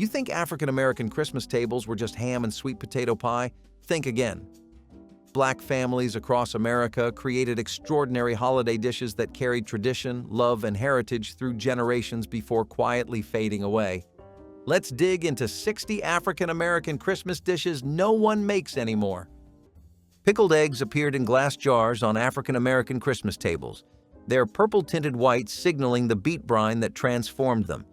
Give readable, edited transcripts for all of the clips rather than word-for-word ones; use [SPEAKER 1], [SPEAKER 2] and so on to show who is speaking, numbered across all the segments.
[SPEAKER 1] You think African-American Christmas tables were just ham and sweet potato pie? Think again. Black families across America created extraordinary holiday dishes that carried tradition, love, and heritage through generations before quietly fading away. Let's dig into 60 African-American Christmas dishes no one makes anymore. Pickled eggs appeared in glass jars on African-American Christmas tables, their purple-tinted whites signaling the beet brine that transformed them.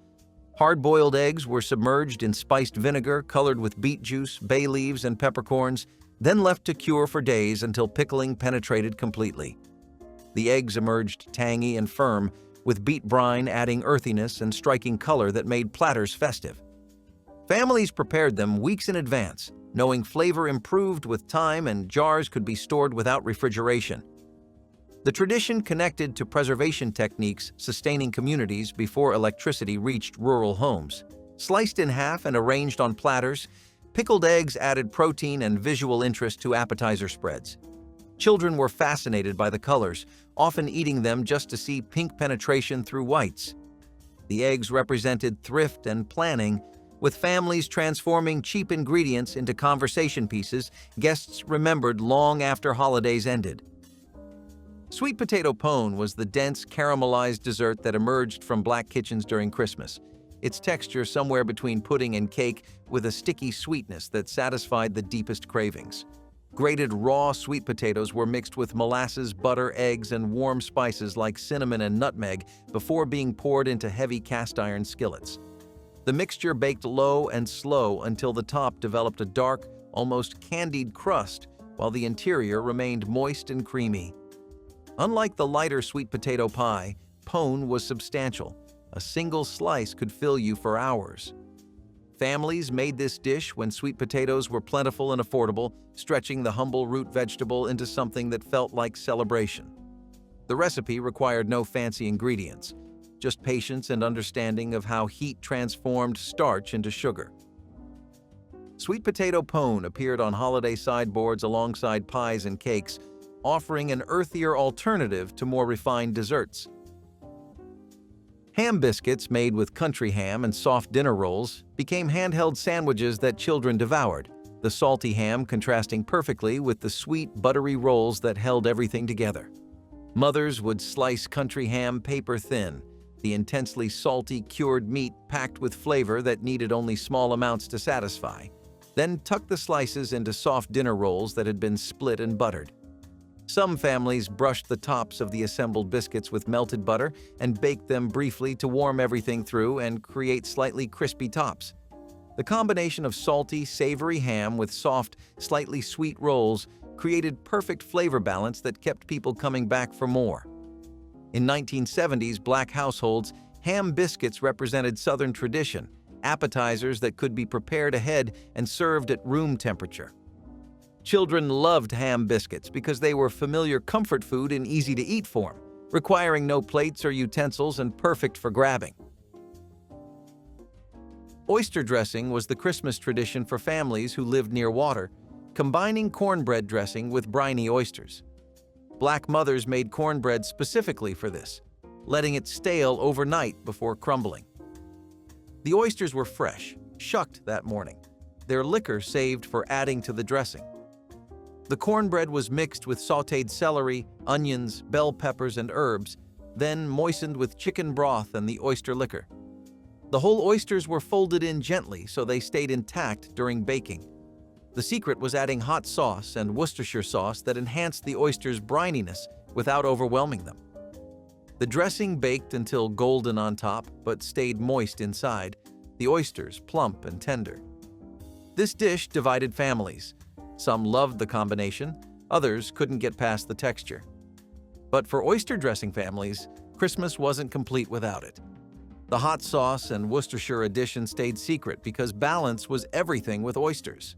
[SPEAKER 1] Hard-boiled eggs were submerged in spiced vinegar colored with beet juice, bay leaves, and peppercorns, then left to cure for days until pickling penetrated completely. The eggs emerged tangy and firm, with beet brine adding earthiness and striking color that made platters festive. Families prepared them weeks in advance, knowing flavor improved with time and jars could be stored without refrigeration. The tradition connected to preservation techniques sustaining communities before electricity reached rural homes. Sliced in half and arranged on platters, pickled eggs added protein and visual interest to appetizer spreads. Children were fascinated by the colors, often eating them just to see pink penetration through whites. The eggs represented thrift and planning, with families transforming cheap ingredients into conversation pieces guests remembered long after holidays ended. Sweet potato pone was the dense, caramelized dessert that emerged from Black kitchens during Christmas, its texture somewhere between pudding and cake with a sticky sweetness that satisfied the deepest cravings. Grated raw sweet potatoes were mixed with molasses, butter, eggs, and warm spices like cinnamon and nutmeg before being poured into heavy cast-iron skillets. The mixture baked low and slow until the top developed a dark, almost candied crust, while the interior remained moist and creamy. Unlike the lighter sweet potato pie, pone was substantial. A single slice could fill you for hours. Families made this dish when sweet potatoes were plentiful and affordable, stretching the humble root vegetable into something that felt like celebration. The recipe required no fancy ingredients, just patience and understanding of how heat transformed starch into sugar. Sweet potato pone appeared on holiday sideboards alongside pies and cakes, offering an earthier alternative to more refined desserts. Ham biscuits made with country ham and soft dinner rolls became handheld sandwiches that children devoured, the salty ham contrasting perfectly with the sweet, buttery rolls that held everything together. Mothers would slice country ham paper thin, the intensely salty, cured meat packed with flavor that needed only small amounts to satisfy, then tuck the slices into soft dinner rolls that had been split and buttered. Some families brushed the tops of the assembled biscuits with melted butter and baked them briefly to warm everything through and create slightly crispy tops. The combination of salty, savory ham with soft, slightly sweet rolls created perfect flavor balance that kept people coming back for more. In 1970s Black households, ham biscuits represented Southern tradition, appetizers that could be prepared ahead and served at room temperature. Children loved ham biscuits because they were familiar comfort food in easy-to-eat form, requiring no plates or utensils and perfect for grabbing. Oyster dressing was the Christmas tradition for families who lived near water, combining cornbread dressing with briny oysters. Black mothers made cornbread specifically for this, letting it stale overnight before crumbling. The oysters were fresh, shucked that morning, their liquor saved for adding to the dressing. The cornbread was mixed with sautéed celery, onions, bell peppers, and herbs, then moistened with chicken broth and the oyster liquor. The whole oysters were folded in gently so they stayed intact during baking. The secret was adding hot sauce and Worcestershire sauce that enhanced the oysters' brininess without overwhelming them. The dressing baked until golden on top but stayed moist inside, the oysters plump and tender. This dish divided families. Some loved the combination, others couldn't get past the texture. But for oyster dressing families, Christmas wasn't complete without it. The hot sauce and Worcestershire addition stayed secret because balance was everything with oysters.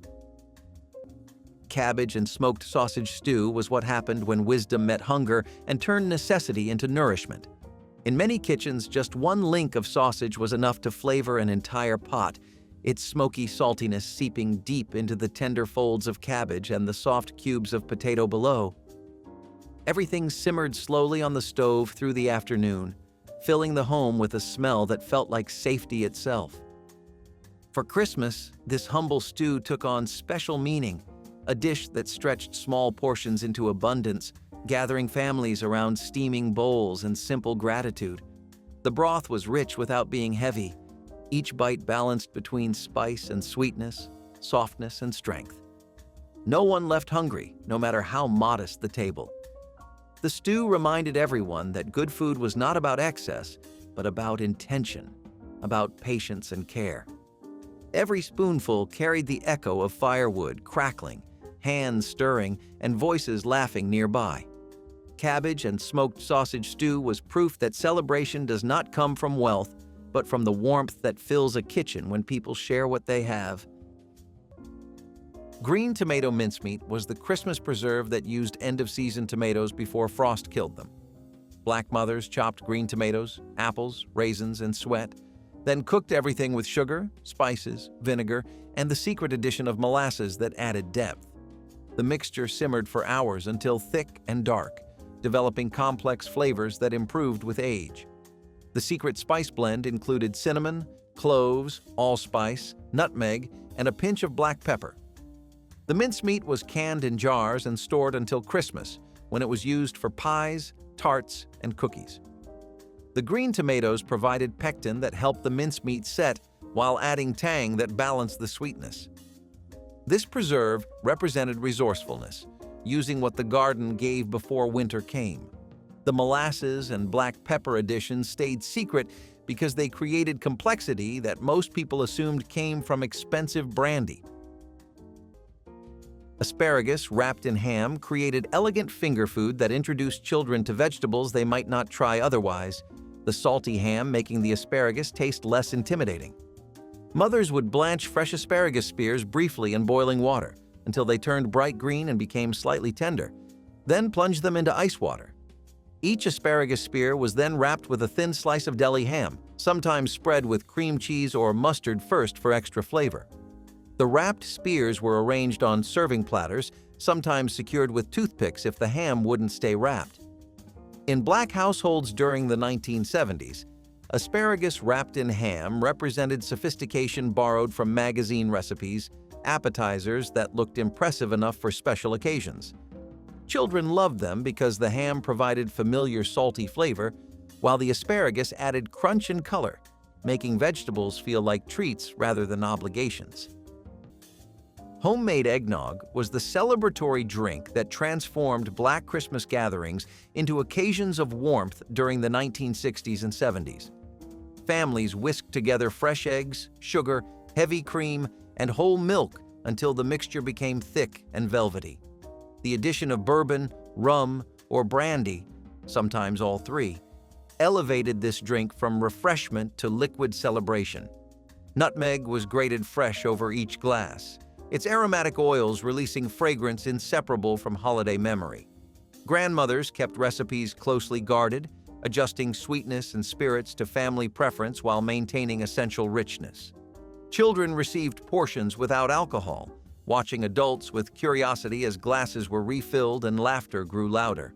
[SPEAKER 1] Cabbage and smoked sausage stew was what happened when wisdom met hunger and turned necessity into nourishment. In many kitchens, just one link of sausage was enough to flavor an entire pot, its smoky saltiness seeping deep into the tender folds of cabbage and the soft cubes of potato below. Everything simmered slowly on the stove through the afternoon, filling the home with a smell that felt like safety itself. For Christmas, this humble stew took on special meaning, a dish that stretched small portions into abundance, gathering families around steaming bowls and simple gratitude. The broth was rich without being heavy, each bite balanced between spice and sweetness, softness and strength. No one left hungry, no matter how modest the table. The stew reminded everyone that good food was not about excess, but about intention, about patience and care. Every spoonful carried the echo of firewood crackling, hands stirring, and voices laughing nearby. Cabbage and smoked sausage stew was proof that celebration does not come from wealth, but from the warmth that fills a kitchen when people share what they have. Green tomato mincemeat was the Christmas preserve that used end-of-season tomatoes before frost killed them. Black mothers chopped green tomatoes, apples, raisins, and sweat, then cooked everything with sugar, spices, vinegar, and the secret addition of molasses that added depth. The mixture simmered for hours until thick and dark, developing complex flavors that improved with age. The secret spice blend included cinnamon, cloves, allspice, nutmeg, and a pinch of black pepper. The mincemeat was canned in jars and stored until Christmas, when it was used for pies, tarts, and cookies. The green tomatoes provided pectin that helped the mincemeat set while adding tang that balanced the sweetness. This preserve represented resourcefulness, using what the garden gave before winter came. The molasses and black pepper additions stayed secret because they created complexity that most people assumed came from expensive brandy. Asparagus wrapped in ham created elegant finger food that introduced children to vegetables they might not try otherwise, the salty ham making the asparagus taste less intimidating. Mothers would blanch fresh asparagus spears briefly in boiling water until they turned bright green and became slightly tender, then plunge them into ice water. Each asparagus spear was then wrapped with a thin slice of deli ham, sometimes spread with cream cheese or mustard first for extra flavor. The wrapped spears were arranged on serving platters, sometimes secured with toothpicks if the ham wouldn't stay wrapped. In Black households during the 1970s, asparagus wrapped in ham represented sophistication borrowed from magazine recipes, appetizers that looked impressive enough for special occasions. Children loved them because the ham provided familiar salty flavor, while the asparagus added crunch and color, making vegetables feel like treats rather than obligations. Homemade eggnog was the celebratory drink that transformed Black Christmas gatherings into occasions of warmth during the 1960s and 70s. Families whisked together fresh eggs, sugar, heavy cream, and whole milk until the mixture became thick and velvety. The addition of bourbon, rum, or brandy, sometimes all three, elevated this drink from refreshment to liquid celebration. Nutmeg was grated fresh over each glass, its aromatic oils releasing fragrance inseparable from holiday memory. Grandmothers kept recipes closely guarded, adjusting sweetness and spirits to family preference while maintaining essential richness. Children received portions without alcohol, watching adults with curiosity as glasses were refilled and laughter grew louder.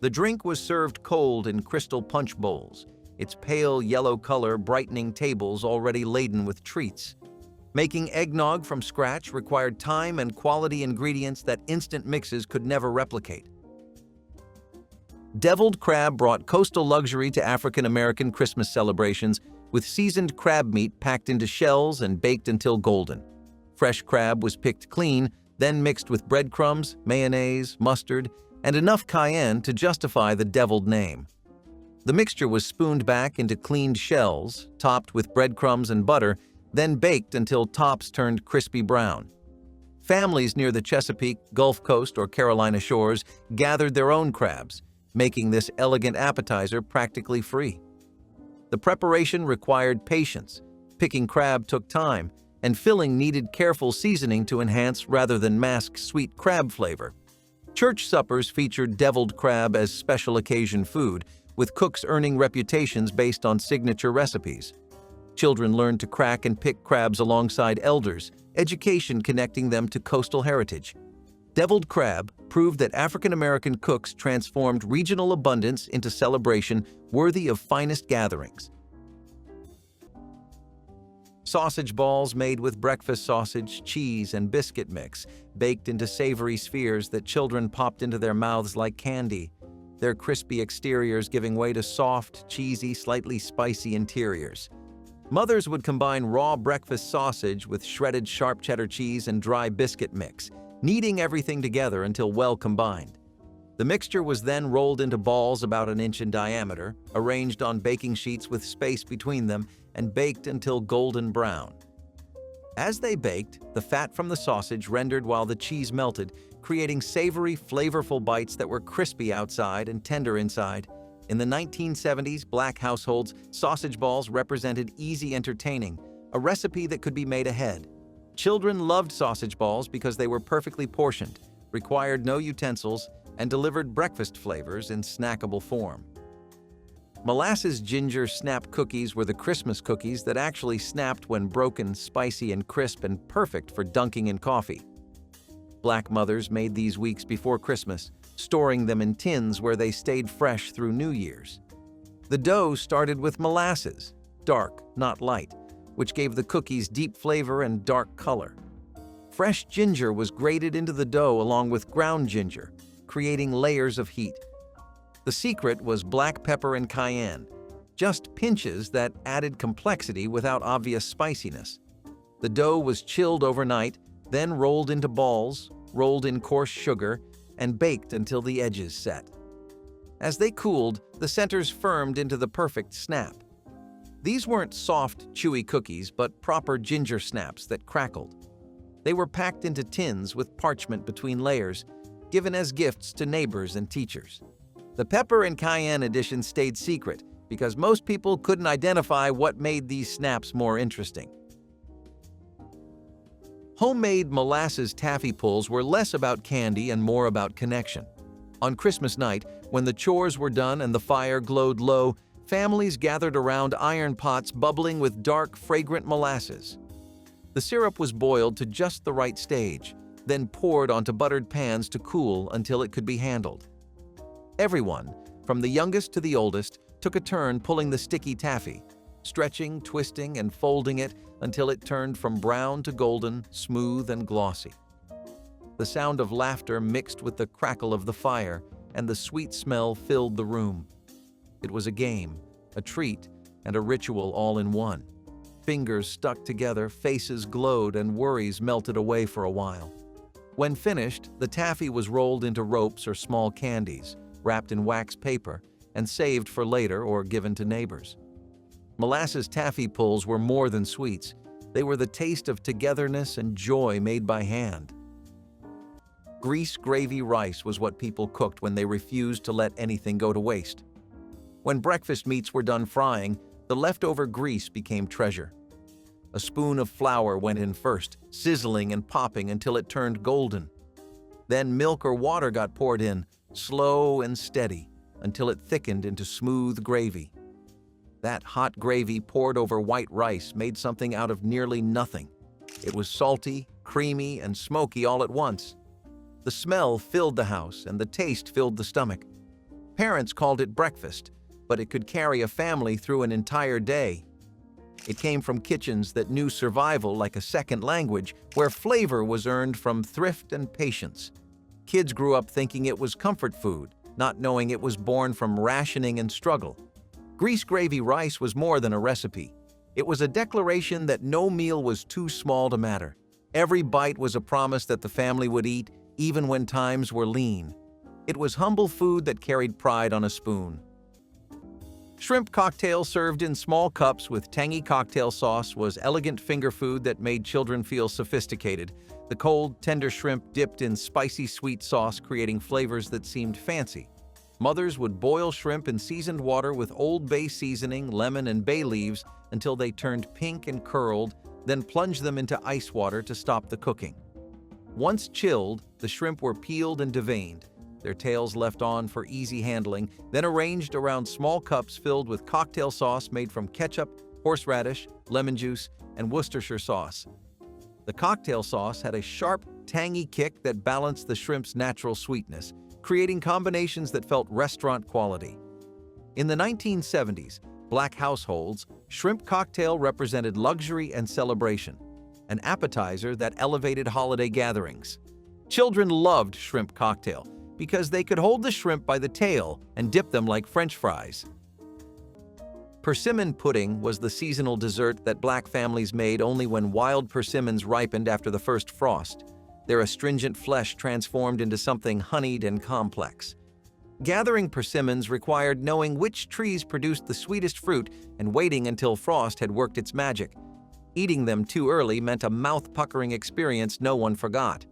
[SPEAKER 1] The drink was served cold in crystal punch bowls, its pale yellow color brightening tables already laden with treats. Making eggnog from scratch required time and quality ingredients that instant mixes could never replicate. Deviled crab brought coastal luxury to African American Christmas celebrations, with seasoned crab meat packed into shells and baked until golden. Fresh crab was picked clean, then mixed with breadcrumbs, mayonnaise, mustard, and enough cayenne to justify the deviled name. The mixture was spooned back into cleaned shells, topped with breadcrumbs and butter, then baked until tops turned crispy brown. Families near the Chesapeake, Gulf Coast, or Carolina shores gathered their own crabs, making this elegant appetizer practically free. The preparation required patience, picking crab took time, and filling needed careful seasoning to enhance rather than mask sweet crab flavor. Church suppers featured deviled crab as special occasion food, with cooks earning reputations based on signature recipes. Children learned to crack and pick crabs alongside elders, education connecting them to coastal heritage. Deviled crab proved that African American cooks transformed regional abundance into celebration worthy of finest gatherings. Sausage balls made with breakfast sausage, cheese, and biscuit mix, baked into savory spheres that children popped into their mouths like candy, their crispy exteriors giving way to soft, cheesy, slightly spicy interiors. Mothers would combine raw breakfast sausage with shredded sharp cheddar cheese and dry biscuit mix, kneading everything together until well combined. The mixture was then rolled into balls about an inch in diameter, arranged on baking sheets with space between them, and baked until golden brown. As they baked, the fat from the sausage rendered while the cheese melted, creating savory, flavorful bites that were crispy outside and tender inside. In the 1970s, Black households, sausage balls represented easy entertaining, a recipe that could be made ahead. Children loved sausage balls because they were perfectly portioned, required no utensils, and delivered breakfast flavors in snackable form. Molasses ginger snap cookies were the Christmas cookies that actually snapped when broken, spicy, and crisp, and perfect for dunking in coffee. Black mothers made these weeks before Christmas, storing them in tins where they stayed fresh through New Year's. The dough started with molasses, dark, not light, which gave the cookies deep flavor and dark color. Fresh ginger was grated into the dough along with ground ginger, creating layers of heat. The secret was black pepper and cayenne, just pinches that added complexity without obvious spiciness. The dough was chilled overnight, then rolled into balls, rolled in coarse sugar, and baked until the edges set. As they cooled, the centers firmed into the perfect snap. These weren't soft, chewy cookies, but proper ginger snaps that crackled. They were packed into tins with parchment between layers, given as gifts to neighbors and teachers. The pepper and cayenne edition stayed secret because most people couldn't identify what made these snaps more interesting. Homemade molasses taffy pulls were less about candy and more about connection. On Christmas night, when the chores were done and the fire glowed low, families gathered around iron pots bubbling with dark, fragrant molasses. The syrup was boiled to just the right stage, then poured onto buttered pans to cool until it could be handled. Everyone, from the youngest to the oldest, took a turn pulling the sticky taffy, stretching, twisting, and folding it until it turned from brown to golden, smooth and glossy. The sound of laughter mixed with the crackle of the fire, and the sweet smell filled the room. It was a game, a treat, and a ritual all in one. Fingers stuck together, faces glowed, and worries melted away for a while. When finished, the taffy was rolled into ropes or small candies, wrapped in wax paper, and saved for later or given to neighbors. Molasses taffy pulls were more than sweets. They were the taste of togetherness and joy made by hand. Grease gravy rice was what people cooked when they refused to let anything go to waste. When breakfast meats were done frying, the leftover grease became treasure. A spoon of flour went in first, sizzling and popping until it turned golden. Then milk or water got poured in, slow and steady, until it thickened into smooth gravy. That hot gravy poured over white rice made something out of nearly nothing. It was salty, creamy, and smoky all at once. The smell filled the house, and the taste filled the stomach. Parents called it breakfast, but it could carry a family through an entire day. It came from kitchens that knew survival like a second language, where flavor was earned from thrift and patience. Kids grew up thinking it was comfort food, not knowing it was born from rationing and struggle. Grease gravy rice was more than a recipe. It was a declaration that no meal was too small to matter. Every bite was a promise that the family would eat, even when times were lean. It was humble food that carried pride on a spoon. Shrimp cocktail served in small cups with tangy cocktail sauce was elegant finger food that made children feel sophisticated. The cold, tender shrimp dipped in spicy sweet sauce, creating flavors that seemed fancy. Mothers would boil shrimp in seasoned water with Old Bay seasoning, lemon, and bay leaves until they turned pink and curled, then plunge them into ice water to stop the cooking. Once chilled, the shrimp were peeled and deveined, their tails left on for easy handling, then arranged around small cups filled with cocktail sauce made from ketchup, horseradish, lemon juice, and Worcestershire sauce. The cocktail sauce had a sharp, tangy kick that balanced the shrimp's natural sweetness, creating combinations that felt restaurant quality. In the 1970s, Black households, shrimp cocktail represented luxury and celebration, an appetizer that elevated holiday gatherings. Children loved shrimp cocktail because they could hold the shrimp by the tail and dip them like French fries. Persimmon pudding was the seasonal dessert that Black families made only when wild persimmons ripened after the first frost. Their astringent flesh transformed into something honeyed and complex. Gathering persimmons required knowing which trees produced the sweetest fruit and waiting until frost had worked its magic. Eating them too early meant a mouth-puckering experience no one forgot.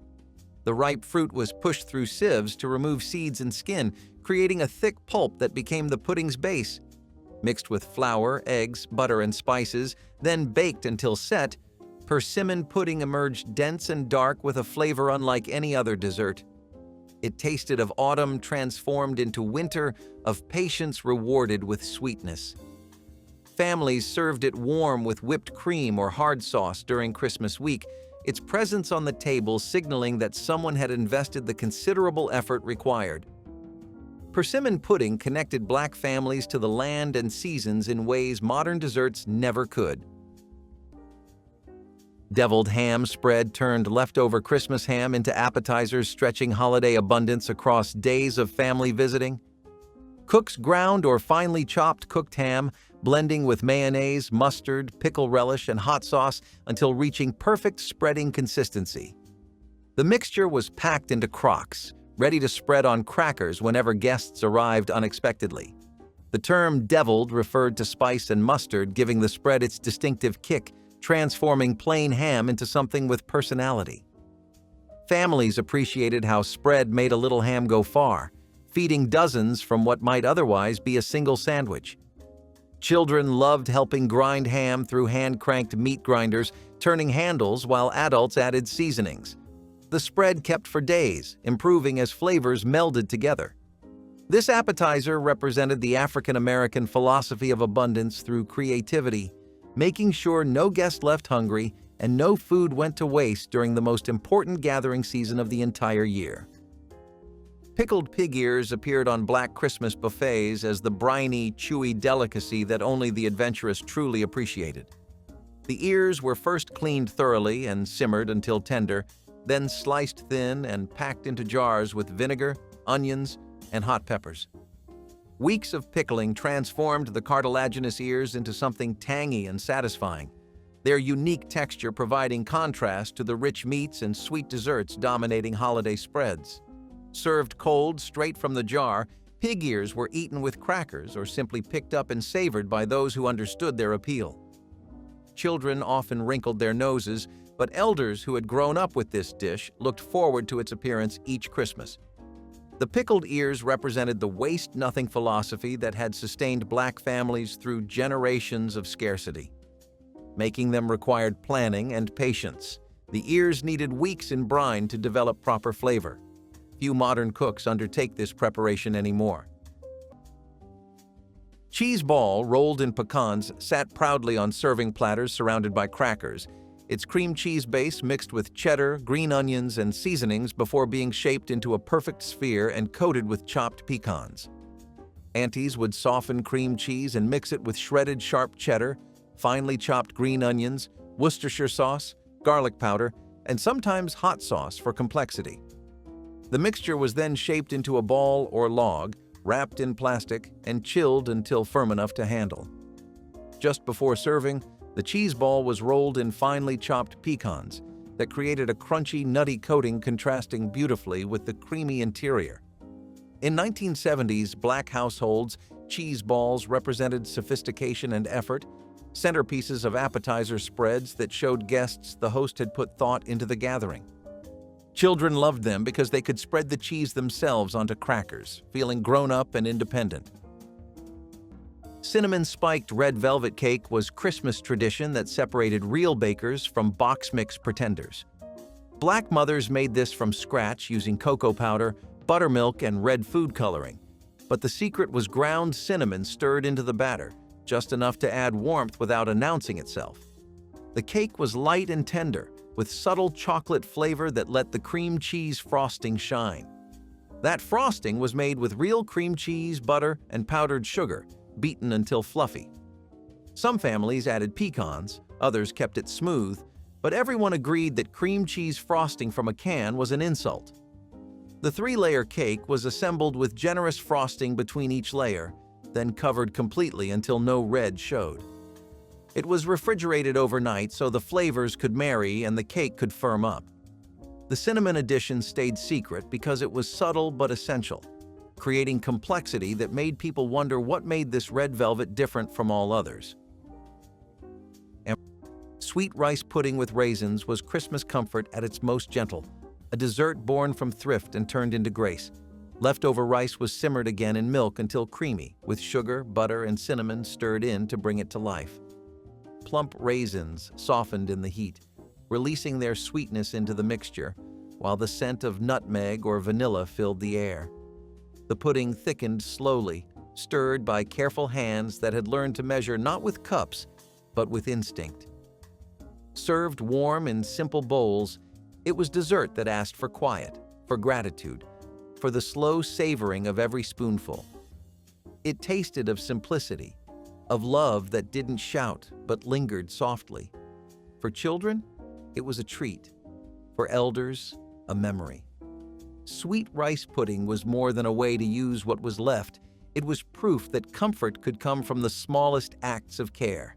[SPEAKER 1] The ripe fruit was pushed through sieves to remove seeds and skin, creating a thick pulp that became the pudding's base. Mixed with flour, eggs, butter, and spices, then baked until set, persimmon pudding emerged dense and dark with a flavor unlike any other dessert. It tasted of autumn transformed into winter, of patience rewarded with sweetness. Families served it warm with whipped cream or hard sauce during Christmas week, its presence on the table signaling that someone had invested the considerable effort required. Persimmon pudding connected Black families to the land and seasons in ways modern desserts never could. Deviled ham spread turned leftover Christmas ham into appetizers, stretching holiday abundance across days of family visiting. Cook's ground or finely chopped cooked ham, blending with mayonnaise, mustard, pickle relish, and hot sauce until reaching perfect spreading consistency. The mixture was packed into crocks, ready to spread on crackers whenever guests arrived unexpectedly. The term deviled referred to spice and mustard, giving the spread its distinctive kick, transforming plain ham into something with personality. Families appreciated how spread made a little ham go far, feeding dozens from what might otherwise be a single sandwich. Children loved helping grind ham through hand-cranked meat grinders, turning handles while adults added seasonings. The spread kept for days, improving as flavors melded together. This appetizer represented the African-American philosophy of abundance through creativity, making sure no guest left hungry and no food went to waste during the most important gathering season of the entire year. Pickled pig ears appeared on Black Christmas buffets as the briny, chewy delicacy that only the adventurous truly appreciated. The ears were first cleaned thoroughly and simmered until tender, then sliced thin and packed into jars with vinegar, onions, and hot peppers. Weeks of pickling transformed the cartilaginous ears into something tangy and satisfying, their unique texture providing contrast to the rich meats and sweet desserts dominating holiday spreads. Served cold, straight from the jar, pig ears were eaten with crackers or simply picked up and savored by those who understood their appeal. Children often wrinkled their noses, but elders who had grown up with this dish looked forward to its appearance each Christmas. The pickled ears represented the waste-nothing philosophy that had sustained Black families through generations of scarcity. Making them required planning and patience. The ears needed weeks in brine to develop proper flavor. Few modern cooks undertake this preparation anymore. Cheese ball, rolled in pecans, sat proudly on serving platters surrounded by crackers, its cream cheese base mixed with cheddar, green onions, and seasonings before being shaped into a perfect sphere and coated with chopped pecans. Aunties would soften cream cheese and mix it with shredded sharp cheddar, finely chopped green onions, Worcestershire sauce, garlic powder, and sometimes hot sauce for complexity. The mixture was then shaped into a ball or log, wrapped in plastic, and chilled until firm enough to handle. Just before serving, the cheese ball was rolled in finely chopped pecans that created a crunchy, nutty coating contrasting beautifully with the creamy interior. In 1970s Black households, cheese balls represented sophistication and effort, centerpieces of appetizer spreads that showed guests the host had put thought into the gathering. Children loved them because they could spread the cheese themselves onto crackers, feeling grown-up and independent. Cinnamon-spiked red velvet cake was Christmas tradition that separated real bakers from box mix pretenders. Black mothers made this from scratch using cocoa powder, buttermilk, and red food coloring. But the secret was ground cinnamon stirred into the batter, just enough to add warmth without announcing itself. The cake was light and tender, with subtle chocolate flavor that let the cream cheese frosting shine. That frosting was made with real cream cheese, butter, and powdered sugar, beaten until fluffy. Some families added pecans, others kept it smooth, but everyone agreed that cream cheese frosting from a can was an insult. The three-layer cake was assembled with generous frosting between each layer, then covered completely until no red showed. It was refrigerated overnight so the flavors could marry and the cake could firm up. The cinnamon addition stayed secret because it was subtle but essential, creating complexity that made people wonder what made this red velvet different from all others. Sweet rice pudding with raisins was Christmas comfort at its most gentle, a dessert born from thrift and turned into grace. Leftover rice was simmered again in milk until creamy, with sugar, butter, and cinnamon stirred in to bring it to life. Plump raisins softened in the heat, releasing their sweetness into the mixture, while the scent of nutmeg or vanilla filled the air. The pudding thickened slowly, stirred by careful hands that had learned to measure not with cups, but with instinct. Served warm in simple bowls, it was dessert that asked for quiet, for gratitude, for the slow savoring of every spoonful. It tasted of simplicity, of love that didn't shout but lingered softly. For children, it was a treat. For elders, a memory. Sweet rice pudding was more than a way to use what was left. It was proof that comfort could come from the smallest acts of care.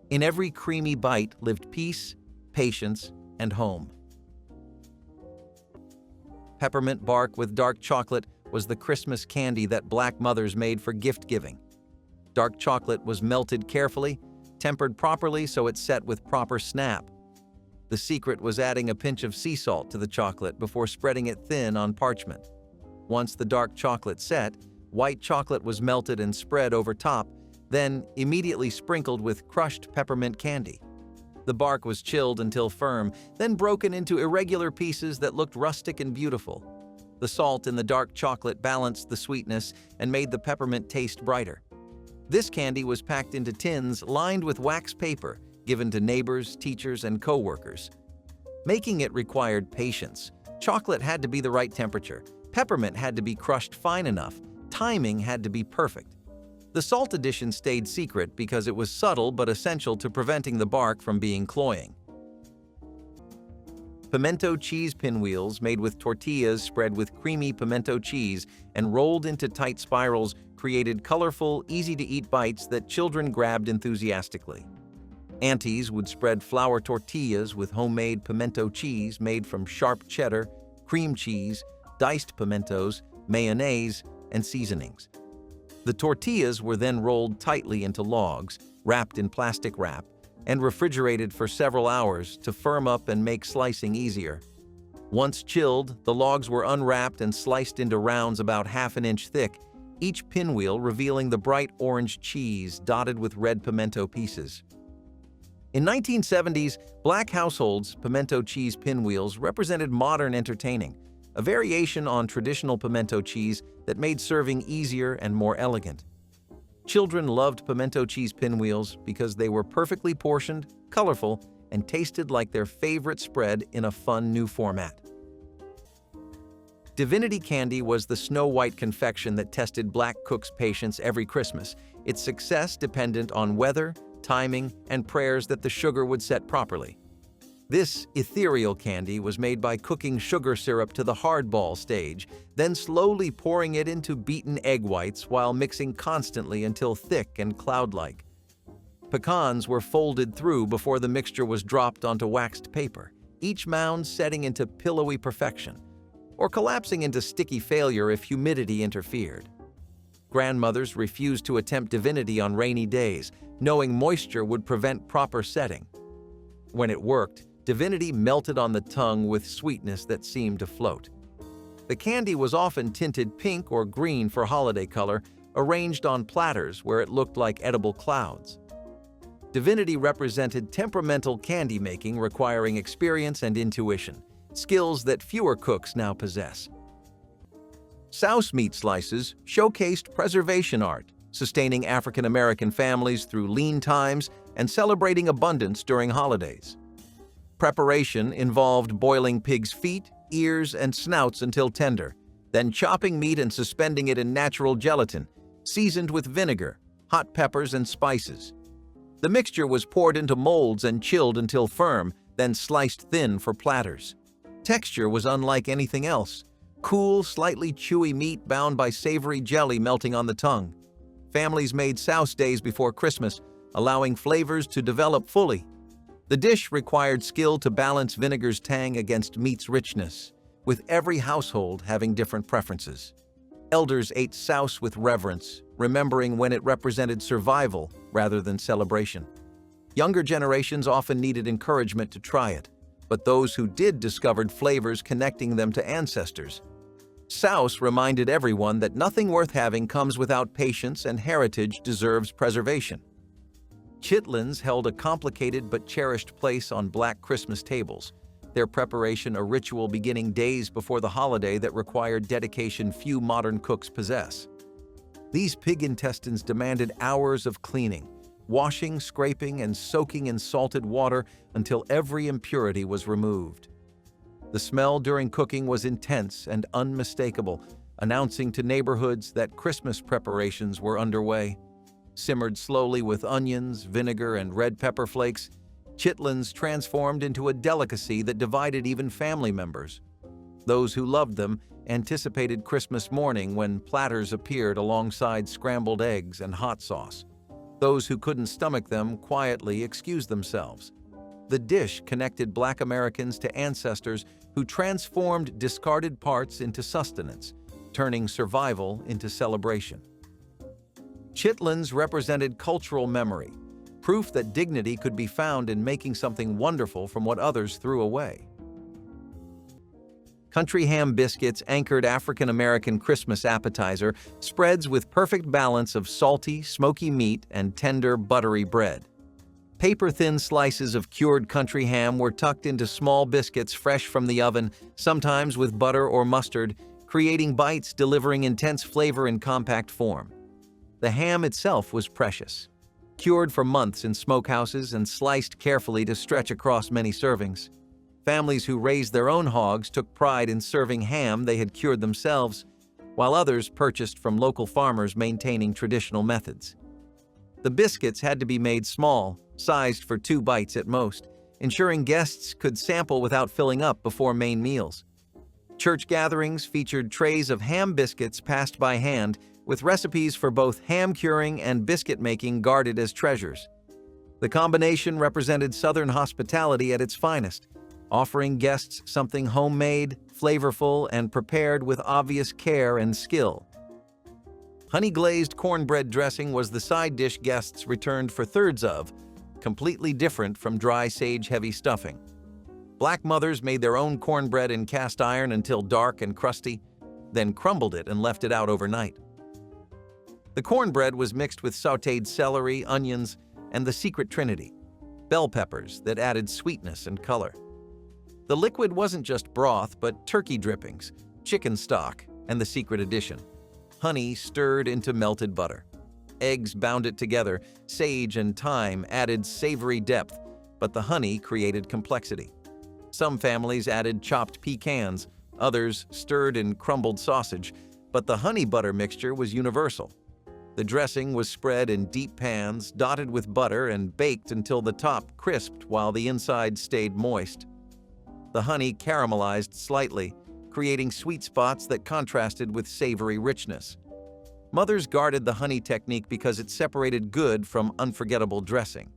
[SPEAKER 1] In every creamy bite lived peace, patience, and home. Peppermint bark with dark chocolate was the Christmas candy that Black mothers made for gift-giving. Dark chocolate was melted carefully, tempered properly so it set with proper snap. The secret was adding a pinch of sea salt to the chocolate before spreading it thin on parchment. Once the dark chocolate set, white chocolate was melted and spread over top, then immediately sprinkled with crushed peppermint candy. The bark was chilled until firm, then broken into irregular pieces that looked rustic and beautiful. The salt in the dark chocolate balanced the sweetness and made the peppermint taste brighter. This candy was packed into tins lined with wax paper, given to neighbors, teachers, and co-workers. Making it required patience. Chocolate had to be the right temperature. Peppermint had to be crushed fine enough. Timing had to be perfect. The salt addition stayed secret because it was subtle but essential to preventing the bark from being cloying. Pimento cheese pinwheels made with tortillas spread with creamy pimento cheese and rolled into tight spirals created colorful, easy-to-eat bites that children grabbed enthusiastically. Aunties would spread flour tortillas with homemade pimento cheese made from sharp cheddar, cream cheese, diced pimentos, mayonnaise, and seasonings. The tortillas were then rolled tightly into logs, wrapped in plastic wrap, and refrigerated for several hours to firm up and make slicing easier. Once chilled, the logs were unwrapped and sliced into rounds about half an inch thick, each pinwheel revealing the bright orange cheese dotted with red pimento pieces. In 1970s, Black households' pimento cheese pinwheels represented modern entertaining, a variation on traditional pimento cheese that made serving easier and more elegant. Children loved pimento cheese pinwheels because they were perfectly portioned, colorful, and tasted like their favorite spread in a fun new format. Divinity candy was the snow-white confection that tested Black cooks' patience every Christmas, its success dependent on weather, timing, and prayers that the sugar would set properly. This ethereal candy was made by cooking sugar syrup to the hardball stage, then slowly pouring it into beaten egg whites while mixing constantly until thick and cloud-like. Pecans were folded through before the mixture was dropped onto waxed paper, each mound setting into pillowy perfection, or collapsing into sticky failure if humidity interfered. Grandmothers refused to attempt divinity on rainy days, knowing moisture would prevent proper setting. When it worked, divinity melted on the tongue with sweetness that seemed to float. The candy was often tinted pink or green for holiday color, arranged on platters where it looked like edible clouds. Divinity represented temperamental candy making requiring experience and intuition, skills that fewer cooks now possess. Souse meat slices showcased preservation art, sustaining African American families through lean times and celebrating abundance during holidays. Preparation involved boiling pig's feet, ears, and snouts until tender, then chopping meat and suspending it in natural gelatin, seasoned with vinegar, hot peppers, and spices. The mixture was poured into molds and chilled until firm, then sliced thin for platters. Texture was unlike anything else. Cool, slightly chewy meat bound by savory jelly melting on the tongue. Families made souse days before Christmas, allowing flavors to develop fully. The dish required skill to balance vinegar's tang against meat's richness, with every household having different preferences. Elders ate souse with reverence, remembering when it represented survival rather than celebration. Younger generations often needed encouragement to try it, but those who did discovered flavors connecting them to ancestors. Souse reminded everyone that nothing worth having comes without patience, and heritage deserves preservation. Chitlins held a complicated but cherished place on Black Christmas tables, their preparation a ritual beginning days before the holiday that required dedication few modern cooks possess. These pig intestines demanded hours of cleaning, washing, scraping, and soaking in salted water until every impurity was removed. The smell during cooking was intense and unmistakable, announcing to neighborhoods that Christmas preparations were underway. Simmered slowly with onions, vinegar, and red pepper flakes, chitlins transformed into a delicacy that divided even family members. Those who loved them anticipated Christmas morning when platters appeared alongside scrambled eggs and hot sauce. Those who couldn't stomach them quietly excused themselves. The dish connected Black Americans to ancestors who transformed discarded parts into sustenance, turning survival into celebration. Chitlins represented cultural memory, proof that dignity could be found in making something wonderful from what others threw away. Country ham biscuits anchored African-American Christmas appetizer spreads with perfect balance of salty, smoky meat and tender, buttery bread. Paper-thin slices of cured country ham were tucked into small biscuits fresh from the oven, sometimes with butter or mustard, creating bites delivering intense flavor in compact form. The ham itself was precious, cured for months in smokehouses and sliced carefully to stretch across many servings. Families who raised their own hogs took pride in serving ham they had cured themselves, while others purchased from local farmers maintaining traditional methods. The biscuits had to be made small, sized for 2 bites at most, ensuring guests could sample without filling up before main meals. Church gatherings featured trays of ham biscuits passed by hand, with recipes for both ham curing and biscuit making guarded as treasures. The combination represented Southern hospitality at its finest, offering guests something homemade, flavorful, and prepared with obvious care and skill. Honey-glazed cornbread dressing was the side dish guests returned for thirds of, completely different from dry sage-heavy stuffing. Black mothers made their own cornbread in cast iron until dark and crusty, then crumbled it and left it out overnight. The cornbread was mixed with sautéed celery, onions, and the secret trinity, bell peppers that added sweetness and color. The liquid wasn't just broth, but turkey drippings, chicken stock, and the secret addition: honey stirred into melted butter. Eggs bound it together, sage and thyme added savory depth, but the honey created complexity. Some families added chopped pecans, others stirred in crumbled sausage, but the honey butter mixture was universal. The dressing was spread in deep pans, dotted with butter, and baked until the top crisped while the inside stayed moist. The honey caramelized slightly, creating sweet spots that contrasted with savory richness. Mothers guarded the honey technique because it separated good from unforgettable dressing.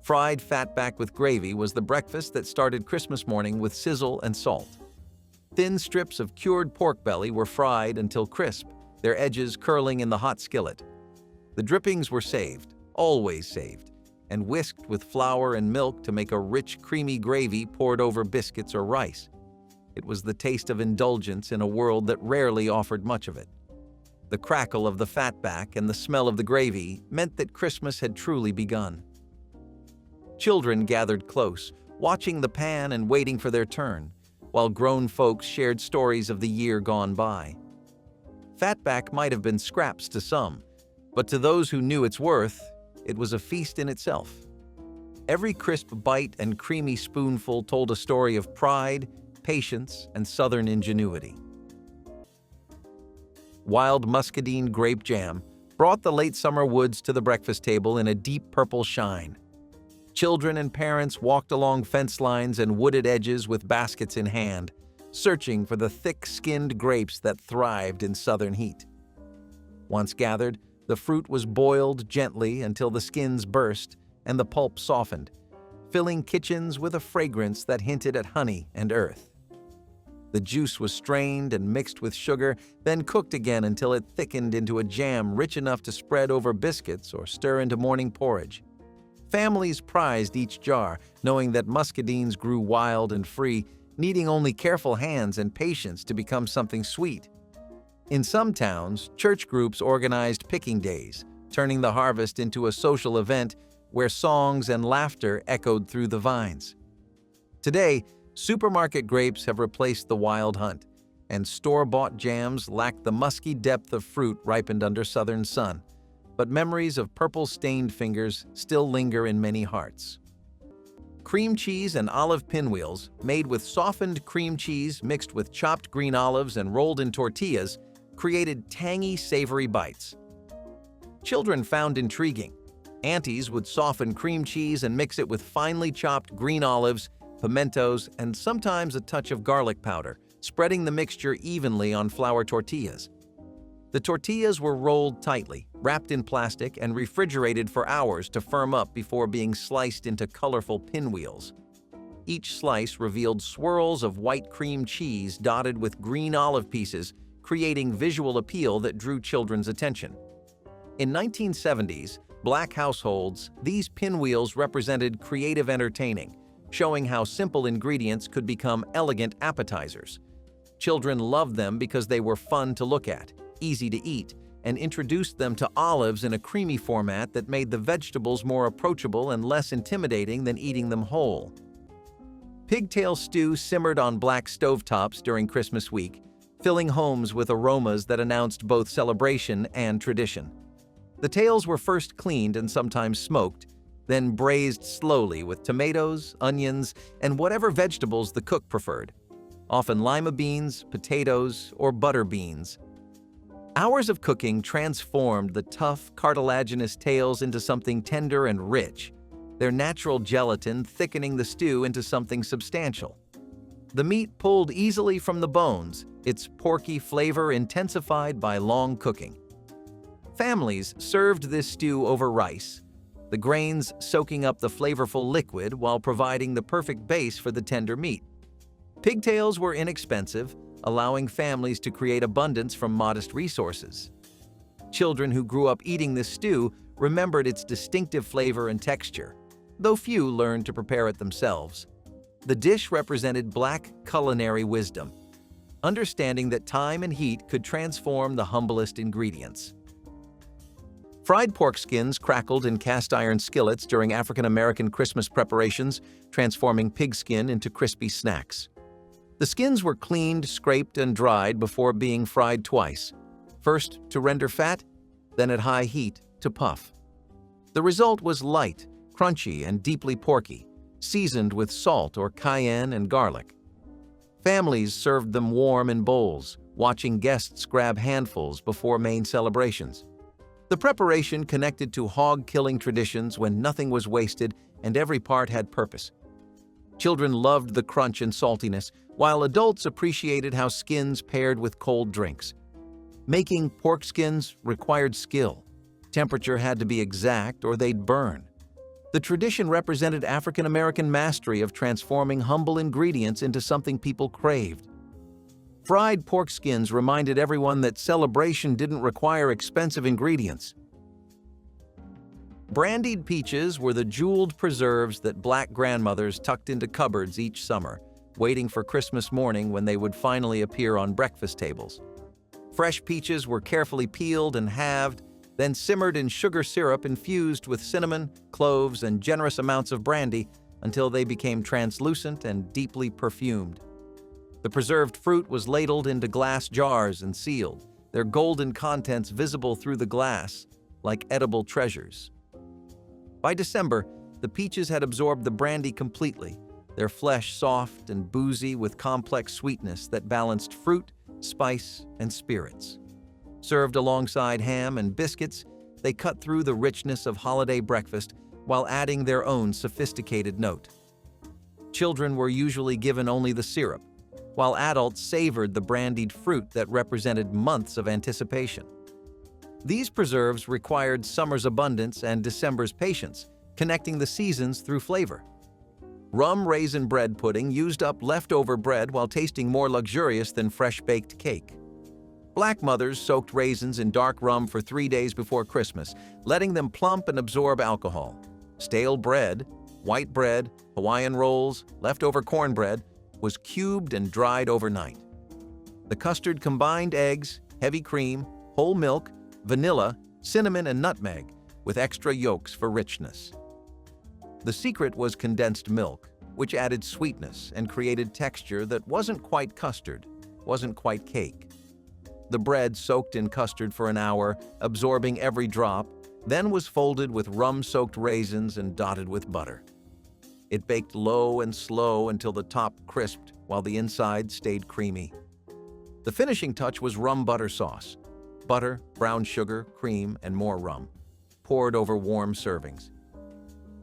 [SPEAKER 1] Fried fatback with gravy was the breakfast that started Christmas morning with sizzle and salt. Thin strips of cured pork belly were fried until crisp, their edges curling in the hot skillet. The drippings were saved, always saved, and whisked with flour and milk to make a rich, creamy gravy poured over biscuits or rice. It was the taste of indulgence in a world that rarely offered much of it. The crackle of the fatback and the smell of the gravy meant that Christmas had truly begun. Children gathered close, watching the pan and waiting for their turn, while grown folks shared stories of the year gone by. Fatback might have been scraps to some, but to those who knew its worth, it was a feast in itself. Every crisp bite and creamy spoonful told a story of pride, patience, and Southern ingenuity. Wild muscadine grape jam, brought the late summer woods to the breakfast table in a deep purple shine. Children and parents walked along fence lines and wooded edges with baskets in hand, searching for the thick-skinned grapes that thrived in southern heat. Once gathered, the fruit was boiled gently until the skins burst and the pulp softened, filling kitchens with a fragrance that hinted at honey and earth. The juice was strained and mixed with sugar, then cooked again until it thickened into a jam rich enough to spread over biscuits or stir into morning porridge. Families prized each jar, knowing that muscadines grew wild and free, needing only careful hands and patience to become something sweet. In some towns, church groups organized picking days, turning the harvest into a social event where songs and laughter echoed through the vines. Today, supermarket grapes have replaced the wild hunt, and store-bought jams lack the musky depth of fruit ripened under southern sun. But memories of purple-stained fingers still linger in many hearts. Cream cheese and olive pinwheels, made with softened cream cheese mixed with chopped green olives and rolled in tortillas, created tangy, savory bites. Children found intriguing. Aunties would soften cream cheese and mix it with finely chopped green olives, pimentos, and sometimes a touch of garlic powder, spreading the mixture evenly on flour tortillas. The tortillas were rolled tightly, wrapped in plastic, and refrigerated for hours to firm up before being sliced into colorful pinwheels. Each slice revealed swirls of white cream cheese dotted with green olive pieces, creating visual appeal that drew children's attention. In 1970s, Black households, these pinwheels represented creative entertaining, showing how simple ingredients could become elegant appetizers. Children loved them because they were fun to look at, easy to eat, and introduced them to olives in a creamy format that made the vegetables more approachable and less intimidating than eating them whole. Pigtail stew simmered on black stovetops during Christmas week, filling homes with aromas that announced both celebration and tradition. The tails were first cleaned and sometimes smoked, then braised slowly with tomatoes, onions, and whatever vegetables the cook preferred, often lima beans, potatoes, or butter beans. Hours of cooking transformed the tough, cartilaginous tails into something tender and rich, their natural gelatin thickening the stew into something substantial. The meat pulled easily from the bones, its porky flavor intensified by long cooking. Families served this stew over rice, the grains soaking up the flavorful liquid while providing the perfect base for the tender meat. Pigtails were inexpensive, allowing families to create abundance from modest resources. Children who grew up eating this stew remembered its distinctive flavor and texture, though few learned to prepare it themselves. The dish represented Black culinary wisdom, understanding that time and heat could transform the humblest ingredients. Fried pork skins crackled in cast-iron skillets during African-American Christmas preparations, transforming pig skin into crispy snacks. The skins were cleaned, scraped, and dried before being fried twice, first to render fat, then at high heat to puff. The result was light, crunchy, and deeply porky, seasoned with salt or cayenne and garlic. Families served them warm in bowls, watching guests grab handfuls before main celebrations. The preparation connected to hog-killing traditions when nothing was wasted and every part had purpose. Children loved the crunch and saltiness, while adults appreciated how skins paired with cold drinks. Making pork skins required skill. Temperature had to be exact or they'd burn. The tradition represented African-American mastery of transforming humble ingredients into something people craved. Fried pork skins reminded everyone that celebration didn't require expensive ingredients. Brandied peaches were the jeweled preserves that Black grandmothers tucked into cupboards each summer, waiting for Christmas morning when they would finally appear on breakfast tables. Fresh peaches were carefully peeled and halved, then simmered in sugar syrup infused with cinnamon, cloves, and generous amounts of brandy until they became translucent and deeply perfumed. The preserved fruit was ladled into glass jars and sealed, their golden contents visible through the glass, like edible treasures. By December, the peaches had absorbed the brandy completely, their flesh soft and boozy with complex sweetness that balanced fruit, spice, and spirits. Served alongside ham and biscuits, they cut through the richness of holiday breakfast while adding their own sophisticated note. Children were usually given only the syrup, while adults savored the brandied fruit that represented months of anticipation. These preserves required summer's abundance and December's patience, connecting the seasons through flavor. Rum raisin bread pudding used up leftover bread while tasting more luxurious than fresh-baked cake. Black mothers soaked raisins in dark rum for 3 days before Christmas, letting them plump and absorb alcohol. Stale bread, white bread, Hawaiian rolls, leftover cornbread, was cubed and dried overnight. The custard combined eggs, heavy cream, whole milk, vanilla, cinnamon, and nutmeg, with extra yolks for richness. The secret was condensed milk, which added sweetness and created texture that wasn't quite custard, wasn't quite cake. The bread soaked in custard for an hour, absorbing every drop, then was folded with rum-soaked raisins and dotted with butter. It baked low and slow until the top crisped while the inside stayed creamy. The finishing touch was rum butter sauce. Butter, brown sugar, cream, and more rum, poured over warm servings.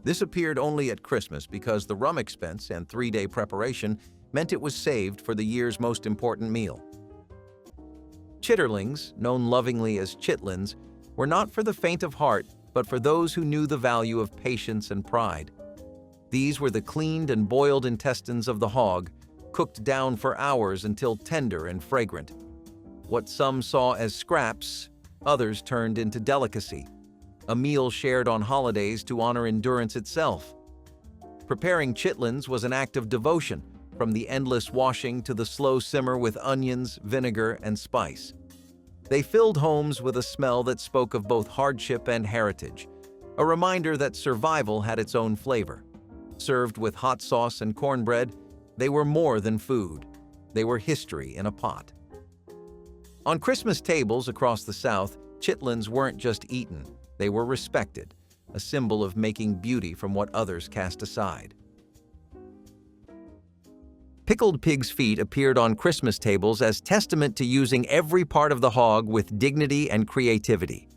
[SPEAKER 1] This appeared only at Christmas because the rum expense and 3-day preparation meant it was saved for the year's most important meal. Chitterlings, known lovingly as chitlins, were not for the faint of heart, but for those who knew the value of patience and pride. These were the cleaned and boiled intestines of the hog, cooked down for hours until tender and fragrant. What some saw as scraps, others turned into delicacy, a meal shared on holidays to honor endurance itself. Preparing chitlins was an act of devotion, from the endless washing to the slow simmer with onions, vinegar, and spice. They filled homes with a smell that spoke of both hardship and heritage, a reminder that survival had its own flavor. Served with hot sauce and cornbread, they were more than food. They were history in a pot. On Christmas tables across the South, chitlins weren't just eaten, they were respected, a symbol of making beauty from what others cast aside. Pickled pig's feet appeared on Christmas tables as testament to using every part of the hog with dignity and creativity.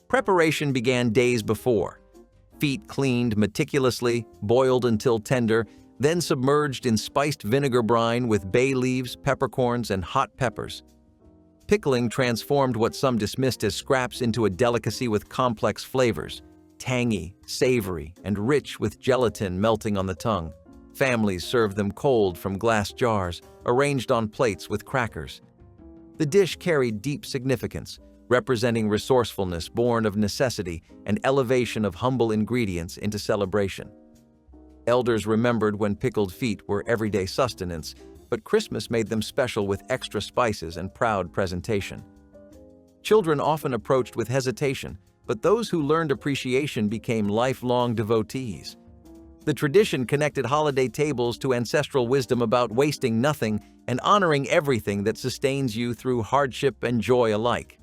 [SPEAKER 1] Preparation began days before. Feet cleaned meticulously, boiled until tender, then submerged in spiced vinegar brine with bay leaves, peppercorns, and hot peppers. Pickling transformed what some dismissed as scraps into a delicacy with complex flavors, tangy, savory, and rich with gelatin melting on the tongue. Families served them cold from glass jars, arranged on plates with crackers. The dish carried deep significance, representing resourcefulness born of necessity and elevation of humble ingredients into celebration. Elders remembered when pickled feet were everyday sustenance, but Christmas made them special with extra spices and proud presentation. Children often approached with hesitation, but those who learned appreciation became lifelong devotees. The tradition connected holiday tables to ancestral wisdom about wasting nothing and honoring everything that sustains you through hardship and joy alike.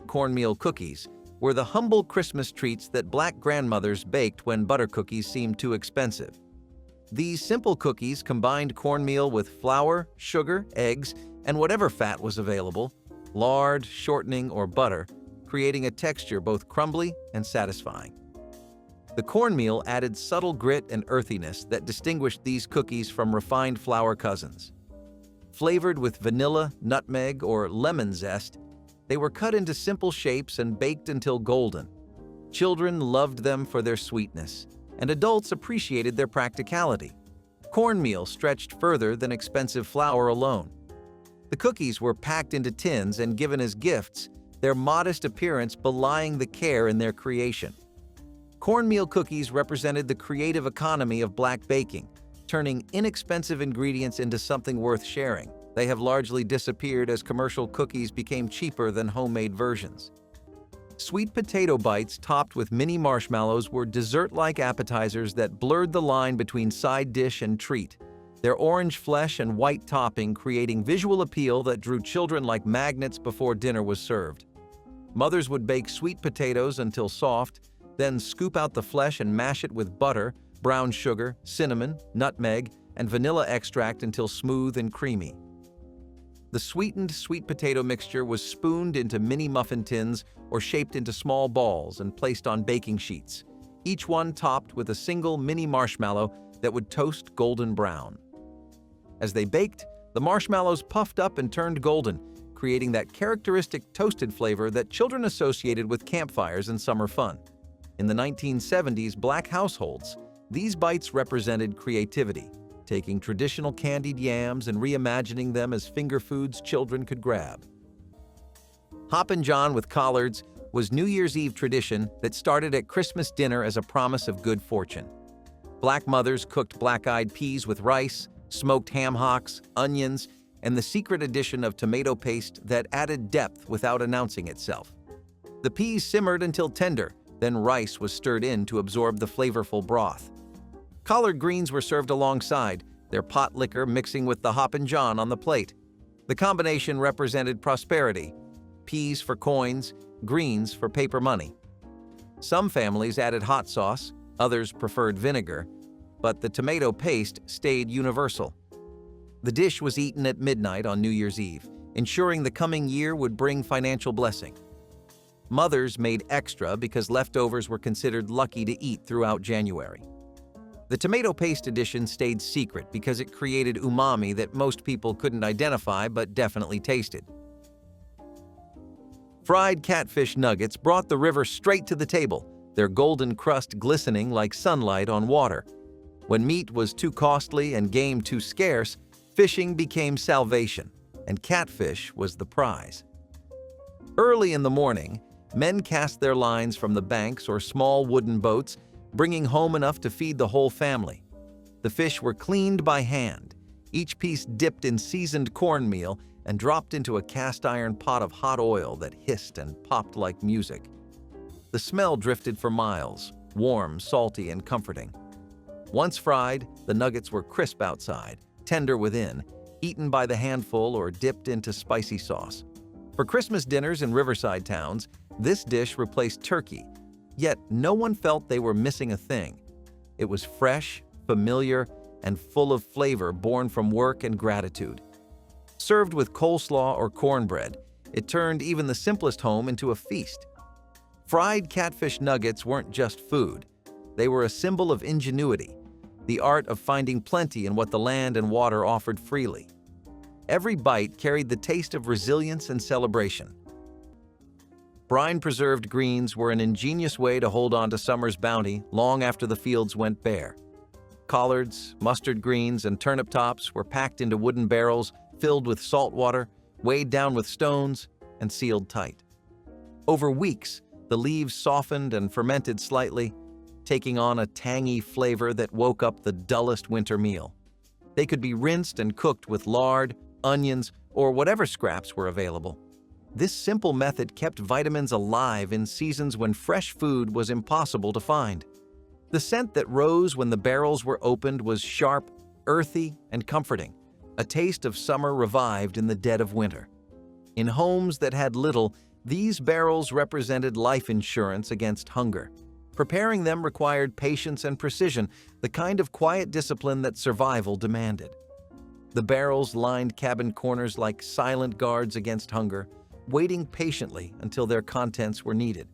[SPEAKER 1] Cornmeal cookies were the humble Christmas treats that Black grandmothers baked when butter cookies seemed too expensive. These simple cookies combined cornmeal with flour, sugar, eggs, and whatever fat was available, lard, shortening, or butter, creating a texture both crumbly and satisfying. The cornmeal added subtle grit and earthiness that distinguished these cookies from refined flour cousins. Flavored with vanilla, nutmeg, or lemon zest, they were cut into simple shapes and baked until golden. Children loved them for their sweetness, and adults appreciated their practicality. Cornmeal stretched further than expensive flour alone. The cookies were packed into tins and given as gifts, their modest appearance belying the care in their creation. Cornmeal cookies represented the creative economy of Black baking, turning inexpensive ingredients into something worth sharing. They have largely disappeared as commercial cookies became cheaper than homemade versions. Sweet potato bites topped with mini marshmallows were dessert-like appetizers that blurred the line between side dish and treat, their orange flesh and white topping creating visual appeal that drew children like magnets before dinner was served. Mothers would bake sweet potatoes until soft, then scoop out the flesh and mash it with butter, brown sugar, cinnamon, nutmeg, and vanilla extract until smooth and creamy. The sweetened sweet potato mixture was spooned into mini muffin tins or shaped into small balls and placed on baking sheets, each one topped with a single mini marshmallow that would toast golden brown. As they baked, the marshmallows puffed up and turned golden, creating that characteristic toasted flavor that children associated with campfires and summer fun. In the 1970s Black households, these bites represented creativity, taking traditional candied yams and reimagining them as finger foods children could grab. Hoppin' John with collards was New Year's Eve tradition that started at Christmas dinner as a promise of good fortune. Black mothers cooked black-eyed peas with rice, smoked ham hocks, onions, and the secret addition of tomato paste that added depth without announcing itself. The peas simmered until tender, then rice was stirred in to absorb the flavorful broth. Collard greens were served alongside, their potlikker mixing with the Hoppin' John on the plate. The combination represented prosperity: peas for coins, greens for paper money. Some families added hot sauce, others preferred vinegar, but the tomato paste stayed universal. The dish was eaten at midnight on New Year's Eve, ensuring the coming year would bring financial blessing. Mothers made extra because leftovers were considered lucky to eat throughout January. The tomato paste addition stayed secret because it created umami that most people couldn't identify but definitely tasted. Fried catfish nuggets brought the river straight to the table, their golden crust glistening like sunlight on water. When meat was too costly and game too scarce, fishing became salvation, and catfish was the prize. Early in the morning, men cast their lines from the banks or small wooden boats, bringing home enough to feed the whole family. The fish were cleaned by hand, each piece dipped in seasoned cornmeal and dropped into a cast-iron pot of hot oil that hissed and popped like music. The smell drifted for miles, warm, salty, and comforting. Once fried, the nuggets were crisp outside, tender within, eaten by the handful or dipped into spicy sauce. For Christmas dinners in riverside towns, this dish replaced turkey, yet no one felt they were missing a thing. It was fresh, familiar, and full of flavor born from work and gratitude. Served with coleslaw or cornbread, it turned even the simplest home into a feast. Fried catfish nuggets weren't just food. They were a symbol of ingenuity, the art of finding plenty in what the land and water offered freely. Every bite carried the taste of resilience and celebration. Brine-preserved greens were an ingenious way to hold on to summer's bounty long after the fields went bare. Collards, mustard greens, and turnip tops were packed into wooden barrels filled with salt water, weighed down with stones, and sealed tight. Over weeks, the leaves softened and fermented slightly, taking on a tangy flavor that woke up the dullest winter meal. They could be rinsed and cooked with lard, onions, or whatever scraps were available. This simple method kept vitamins alive in seasons when fresh food was impossible to find. The scent that rose when the barrels were opened was sharp, earthy, and comforting, a taste of summer revived in the dead of winter. In homes that had little, these barrels represented life insurance against hunger. Preparing them required patience and precision, the kind of quiet discipline that survival demanded. The barrels lined cabin corners like silent guards against hunger, waiting patiently until their contents were needed.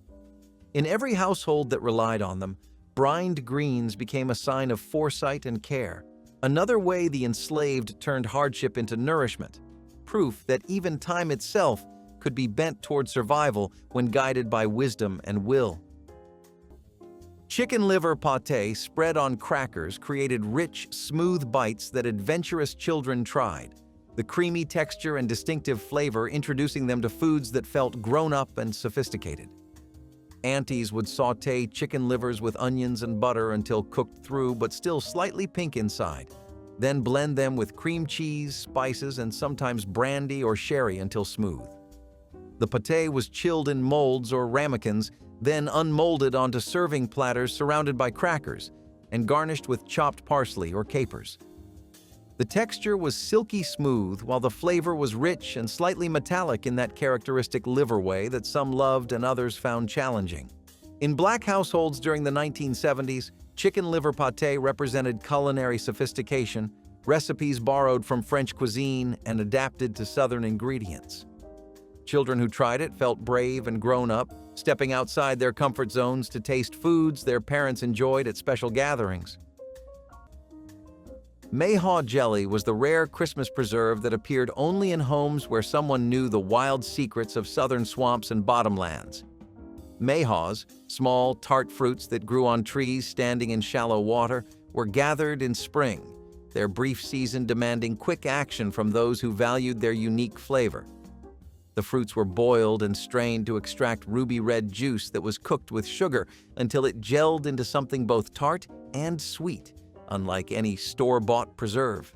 [SPEAKER 1] In every household that relied on them, brined greens became a sign of foresight and care, another way the enslaved turned hardship into nourishment, proof that even time itself could be bent toward survival when guided by wisdom and will. Chicken liver pâté spread on crackers created rich, smooth bites that adventurous children tried, the creamy texture and distinctive flavor introducing them to foods that felt grown-up and sophisticated. Aunties would sauté chicken livers with onions and butter until cooked through but still slightly pink inside, then blend them with cream cheese, spices, and sometimes brandy or sherry until smooth. The pâté was chilled in molds or ramekins, then unmolded onto serving platters surrounded by crackers and garnished with chopped parsley or capers. The texture was silky smooth while the flavor was rich and slightly metallic in that characteristic liver way that some loved and others found challenging. In Black households during the 1970s, chicken liver pâté represented culinary sophistication, recipes borrowed from French cuisine and adapted to Southern ingredients. Children who tried it felt brave and grown up, stepping outside their comfort zones to taste foods their parents enjoyed at special gatherings. Mayhaw jelly was the rare Christmas preserve that appeared only in homes where someone knew the wild secrets of southern swamps and bottomlands. Mayhaws, small, tart fruits that grew on trees standing in shallow water, were gathered in spring, their brief season demanding quick action from those who valued their unique flavor. The fruits were boiled and strained to extract ruby-red juice that was cooked with sugar until it gelled into something both tart and sweet, unlike any store-bought preserve.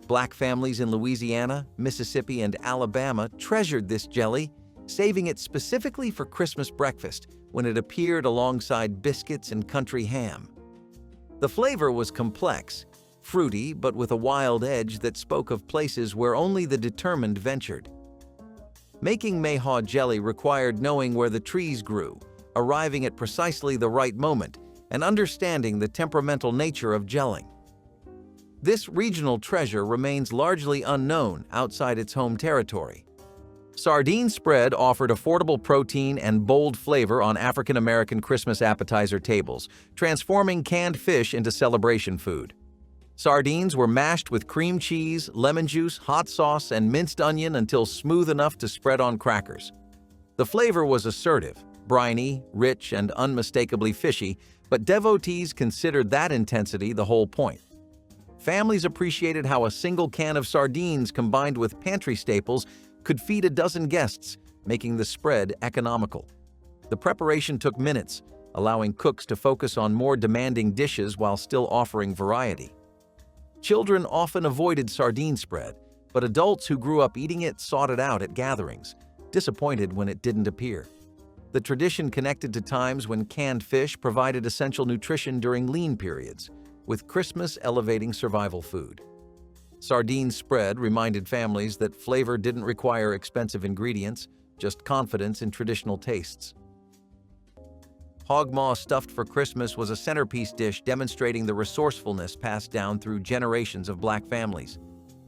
[SPEAKER 1] Black families in Louisiana, Mississippi, and Alabama treasured this jelly, saving it specifically for Christmas breakfast when it appeared alongside biscuits and country ham. The flavor was complex, fruity, but with a wild edge that spoke of places where only the determined ventured. Making Mayhaw jelly required knowing where the trees grew, arriving at precisely the right moment, and understanding the temperamental nature of gelling. This regional treasure remains largely unknown outside its home territory. Sardine spread offered affordable protein and bold flavor on African American Christmas appetizer tables, transforming canned fish into celebration food. Sardines were mashed with cream cheese, lemon juice, hot sauce, and minced onion until smooth enough to spread on crackers. The flavor was assertive, briny, rich, and unmistakably fishy, but devotees considered that intensity the whole point. Families appreciated how a single can of sardines combined with pantry staples could feed a dozen guests, making the spread economical. The preparation took minutes, allowing cooks to focus on more demanding dishes while still offering variety. Children often avoided sardine spread, but adults who grew up eating it sought it out at gatherings, disappointed when it didn't appear. The tradition connected to times when canned fish provided essential nutrition during lean periods, with Christmas elevating survival food. Sardine spread reminded families that flavor didn't require expensive ingredients, just confidence in traditional tastes. Hog maw stuffed for Christmas was a centerpiece dish demonstrating the resourcefulness passed down through generations of Black families.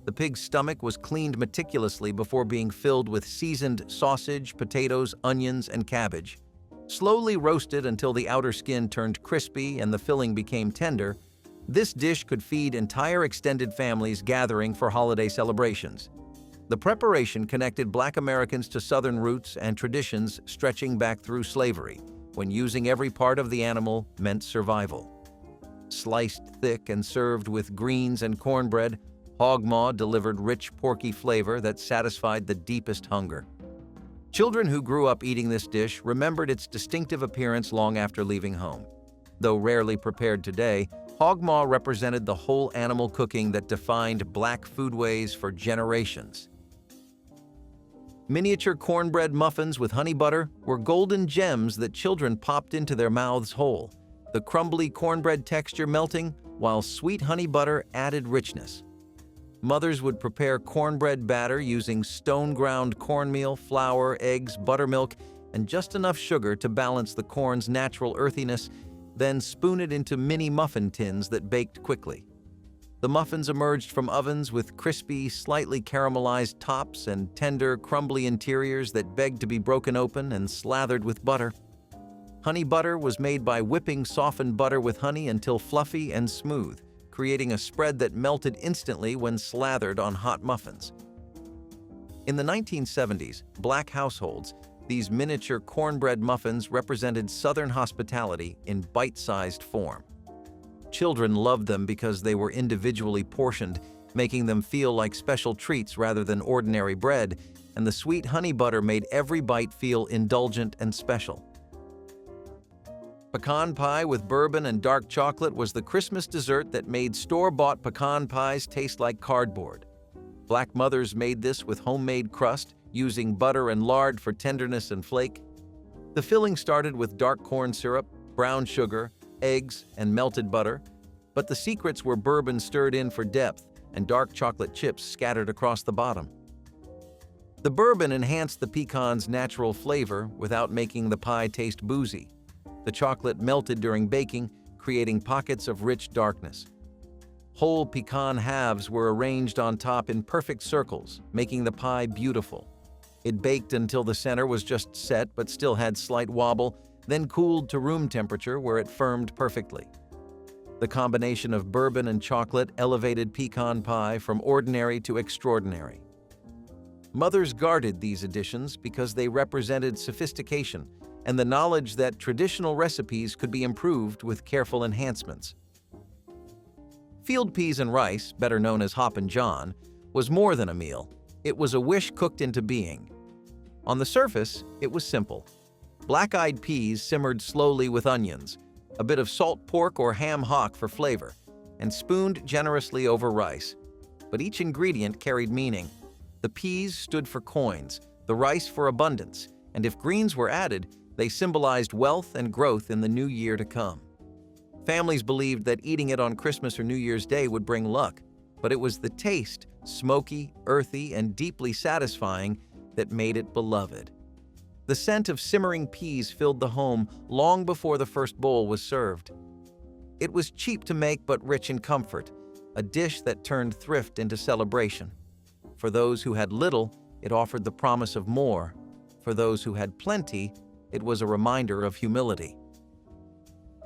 [SPEAKER 1] The pig's stomach was cleaned meticulously before being filled with seasoned sausage, potatoes, onions, and cabbage. Slowly roasted until the outer skin turned crispy and the filling became tender, this dish could feed entire extended families gathering for holiday celebrations. The preparation connected Black Americans to Southern roots and traditions stretching back through slavery, when using every part of the animal meant survival. Sliced thick and served with greens and cornbread, hog maw delivered rich, porky flavor that satisfied the deepest hunger. Children who grew up eating this dish remembered its distinctive appearance long after leaving home. Though rarely prepared today, hog maw represented the whole animal cooking that defined Black foodways for generations. Miniature cornbread muffins with honey butter were golden gems that children popped into their mouths whole, the crumbly cornbread texture melting while sweet honey butter added richness. Mothers would prepare cornbread batter using stone-ground cornmeal, flour, eggs, buttermilk, and just enough sugar to balance the corn's natural earthiness, then spoon it into mini muffin tins that baked quickly. The muffins emerged from ovens with crispy, slightly caramelized tops and tender, crumbly interiors that begged to be broken open and slathered with butter. Honey butter was made by whipping softened butter with honey until fluffy and smooth, creating a spread that melted instantly when slathered on hot muffins. In the 1970s, Black households, these miniature cornbread muffins represented Southern hospitality in bite-sized form. Children loved them because they were individually portioned, making them feel like special treats rather than ordinary bread, and the sweet honey butter made every bite feel indulgent and special. Pecan pie with bourbon and dark chocolate was the Christmas dessert that made store-bought pecan pies taste like cardboard. Black mothers made this with homemade crust, using butter and lard for tenderness and flake. The filling started with dark corn syrup, brown sugar, eggs, and melted butter, but the secrets were bourbon stirred in for depth and dark chocolate chips scattered across the bottom. The bourbon enhanced the pecan's natural flavor without making the pie taste boozy. The chocolate melted during baking, creating pockets of rich darkness. Whole pecan halves were arranged on top in perfect circles, making the pie beautiful. It baked until the center was just set but still had slight wobble, then cooled to room temperature where it firmed perfectly. The combination of bourbon and chocolate elevated pecan pie from ordinary to extraordinary. Mothers guarded these additions because they represented sophistication and the knowledge that traditional recipes could be improved with careful enhancements. Field peas and rice, better known as Hoppin' John, was more than a meal. It was a wish cooked into being. On the surface, it was simple. Black-eyed peas simmered slowly with onions, a bit of salt pork or ham hock for flavor, and spooned generously over rice. But each ingredient carried meaning. The peas stood for coins, the rice for abundance, and if greens were added, they symbolized wealth and growth in the new year to come. Families believed that eating it on Christmas or New Year's Day would bring luck, but it was the taste, smoky, earthy, and deeply satisfying, that made it beloved. The scent of simmering peas filled the home long before the first bowl was served. It was cheap to make but rich in comfort, a dish that turned thrift into celebration. For those who had little, it offered the promise of more. For those who had plenty, it was a reminder of humility.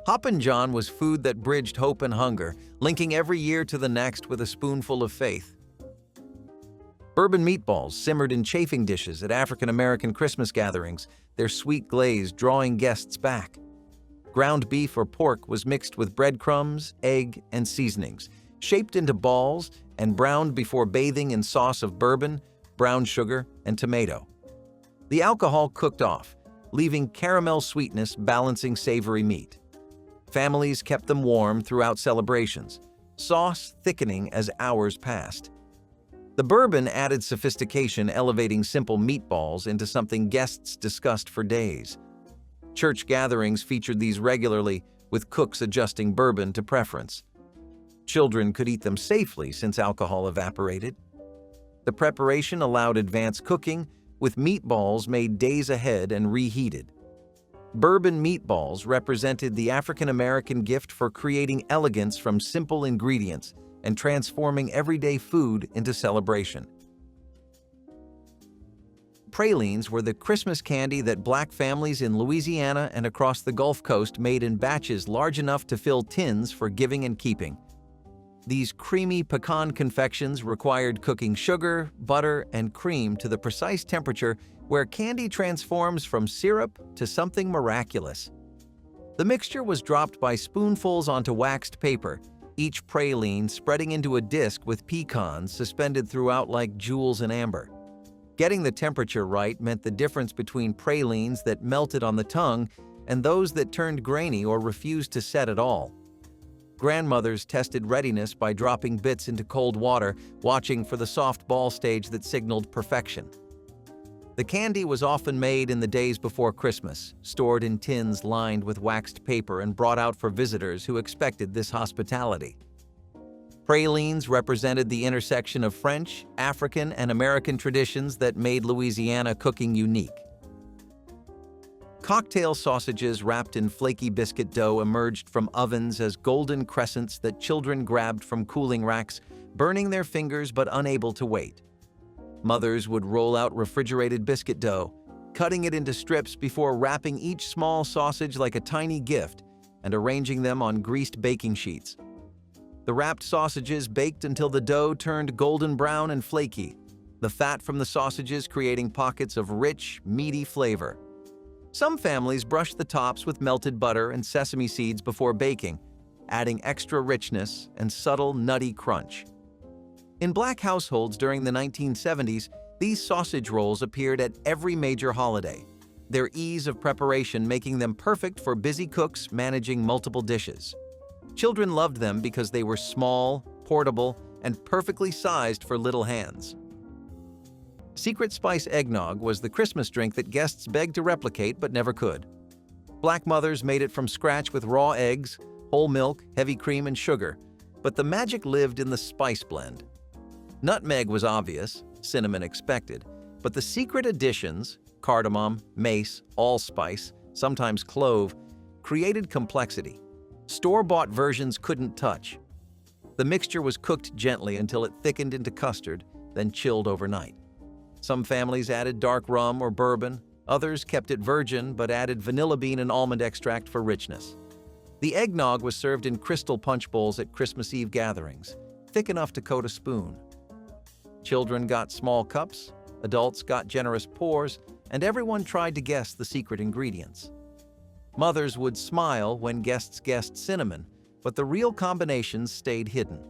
[SPEAKER 1] Hoppin' John was food that bridged hope and hunger, linking every year to the next with a spoonful of faith. Bourbon meatballs simmered in chafing dishes at African-American Christmas gatherings, their sweet glaze drawing guests back. Ground beef or pork was mixed with breadcrumbs, egg, and seasonings, shaped into balls and browned before bathing in sauce of bourbon, brown sugar, and tomato. The alcohol cooked off, leaving caramel sweetness balancing savory meat. Families kept them warm throughout celebrations, sauce thickening as hours passed. The bourbon added sophistication, elevating simple meatballs into something guests discussed for days. Church gatherings featured these regularly, with cooks adjusting bourbon to preference. Children could eat them safely since alcohol evaporated. The preparation allowed advanced cooking, with meatballs made days ahead and reheated. Bourbon meatballs represented the African-American gift for creating elegance from simple ingredients and transforming everyday food into celebration. Pralines were the Christmas candy that Black families in Louisiana and across the Gulf Coast made in batches large enough to fill tins for giving and keeping. These creamy pecan confections required cooking sugar, butter, and cream to the precise temperature where candy transforms from syrup to something miraculous. The mixture was dropped by spoonfuls onto waxed paper, each praline spreading into a disc with pecans suspended throughout like jewels in amber. Getting the temperature right meant the difference between pralines that melted on the tongue and those that turned grainy or refused to set at all. Grandmothers tested readiness by dropping bits into cold water, watching for the soft ball stage that signaled perfection. The candy was often made in the days before Christmas, stored in tins lined with waxed paper and brought out for visitors who expected this hospitality. Pralines represented the intersection of French, African, and American traditions that made Louisiana cooking unique. Cocktail sausages wrapped in flaky biscuit dough emerged from ovens as golden crescents that children grabbed from cooling racks, burning their fingers but unable to wait. Mothers would roll out refrigerated biscuit dough, cutting it into strips before wrapping each small sausage like a tiny gift and arranging them on greased baking sheets. The wrapped sausages baked until the dough turned golden brown and flaky, the fat from the sausages creating pockets of rich, meaty flavor. Some families brushed the tops with melted butter and sesame seeds before baking, adding extra richness and subtle, nutty crunch. In Black households during the 1970s, these sausage rolls appeared at every major holiday, their ease of preparation making them perfect for busy cooks managing multiple dishes. Children loved them because they were small, portable, and perfectly sized for little hands. Secret Spice eggnog was the Christmas drink that guests begged to replicate but never could. Black mothers made it from scratch with raw eggs, whole milk, heavy cream, and sugar, but the magic lived in the spice blend. Nutmeg was obvious, cinnamon expected, but the secret additions, cardamom, mace, allspice, sometimes clove, created complexity. Store-bought versions couldn't touch. The mixture was cooked gently until it thickened into custard, then chilled overnight. Some families added dark rum or bourbon, others kept it virgin but added vanilla bean and almond extract for richness. The eggnog was served in crystal punch bowls at Christmas Eve gatherings, thick enough to coat a spoon. Children got small cups, adults got generous pours, and everyone tried to guess the secret ingredients. Mothers would smile when guests guessed cinnamon, but the real combinations stayed hidden,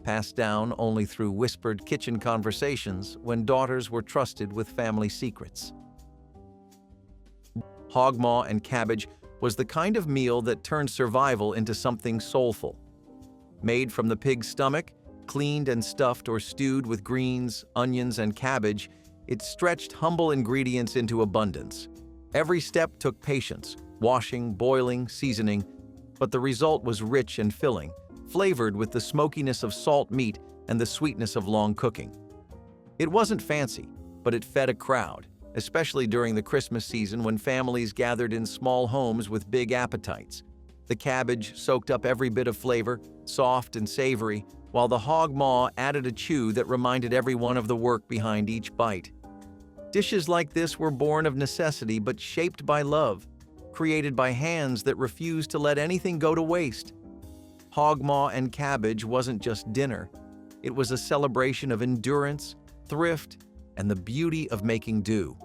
[SPEAKER 1] passed down only through whispered kitchen conversations when daughters were trusted with family secrets. Hog maw and cabbage was the kind of meal that turned survival into something soulful. Made from the pig's stomach, cleaned and stuffed or stewed with greens, onions, and cabbage, it stretched humble ingredients into abundance. Every step took patience, washing, boiling, seasoning, but the result was rich and filling, flavored with the smokiness of salt meat and the sweetness of long cooking. It wasn't fancy, but it fed a crowd, especially during the Christmas season when families gathered in small homes with big appetites. The cabbage soaked up every bit of flavor, soft and savory, while the hog maw added a chew that reminded everyone of the work behind each bite. Dishes like this were born of necessity but shaped by love, created by hands that refused to let anything go to waste. Hog maw and cabbage wasn't just dinner. It was a celebration of endurance, thrift, and the beauty of making do.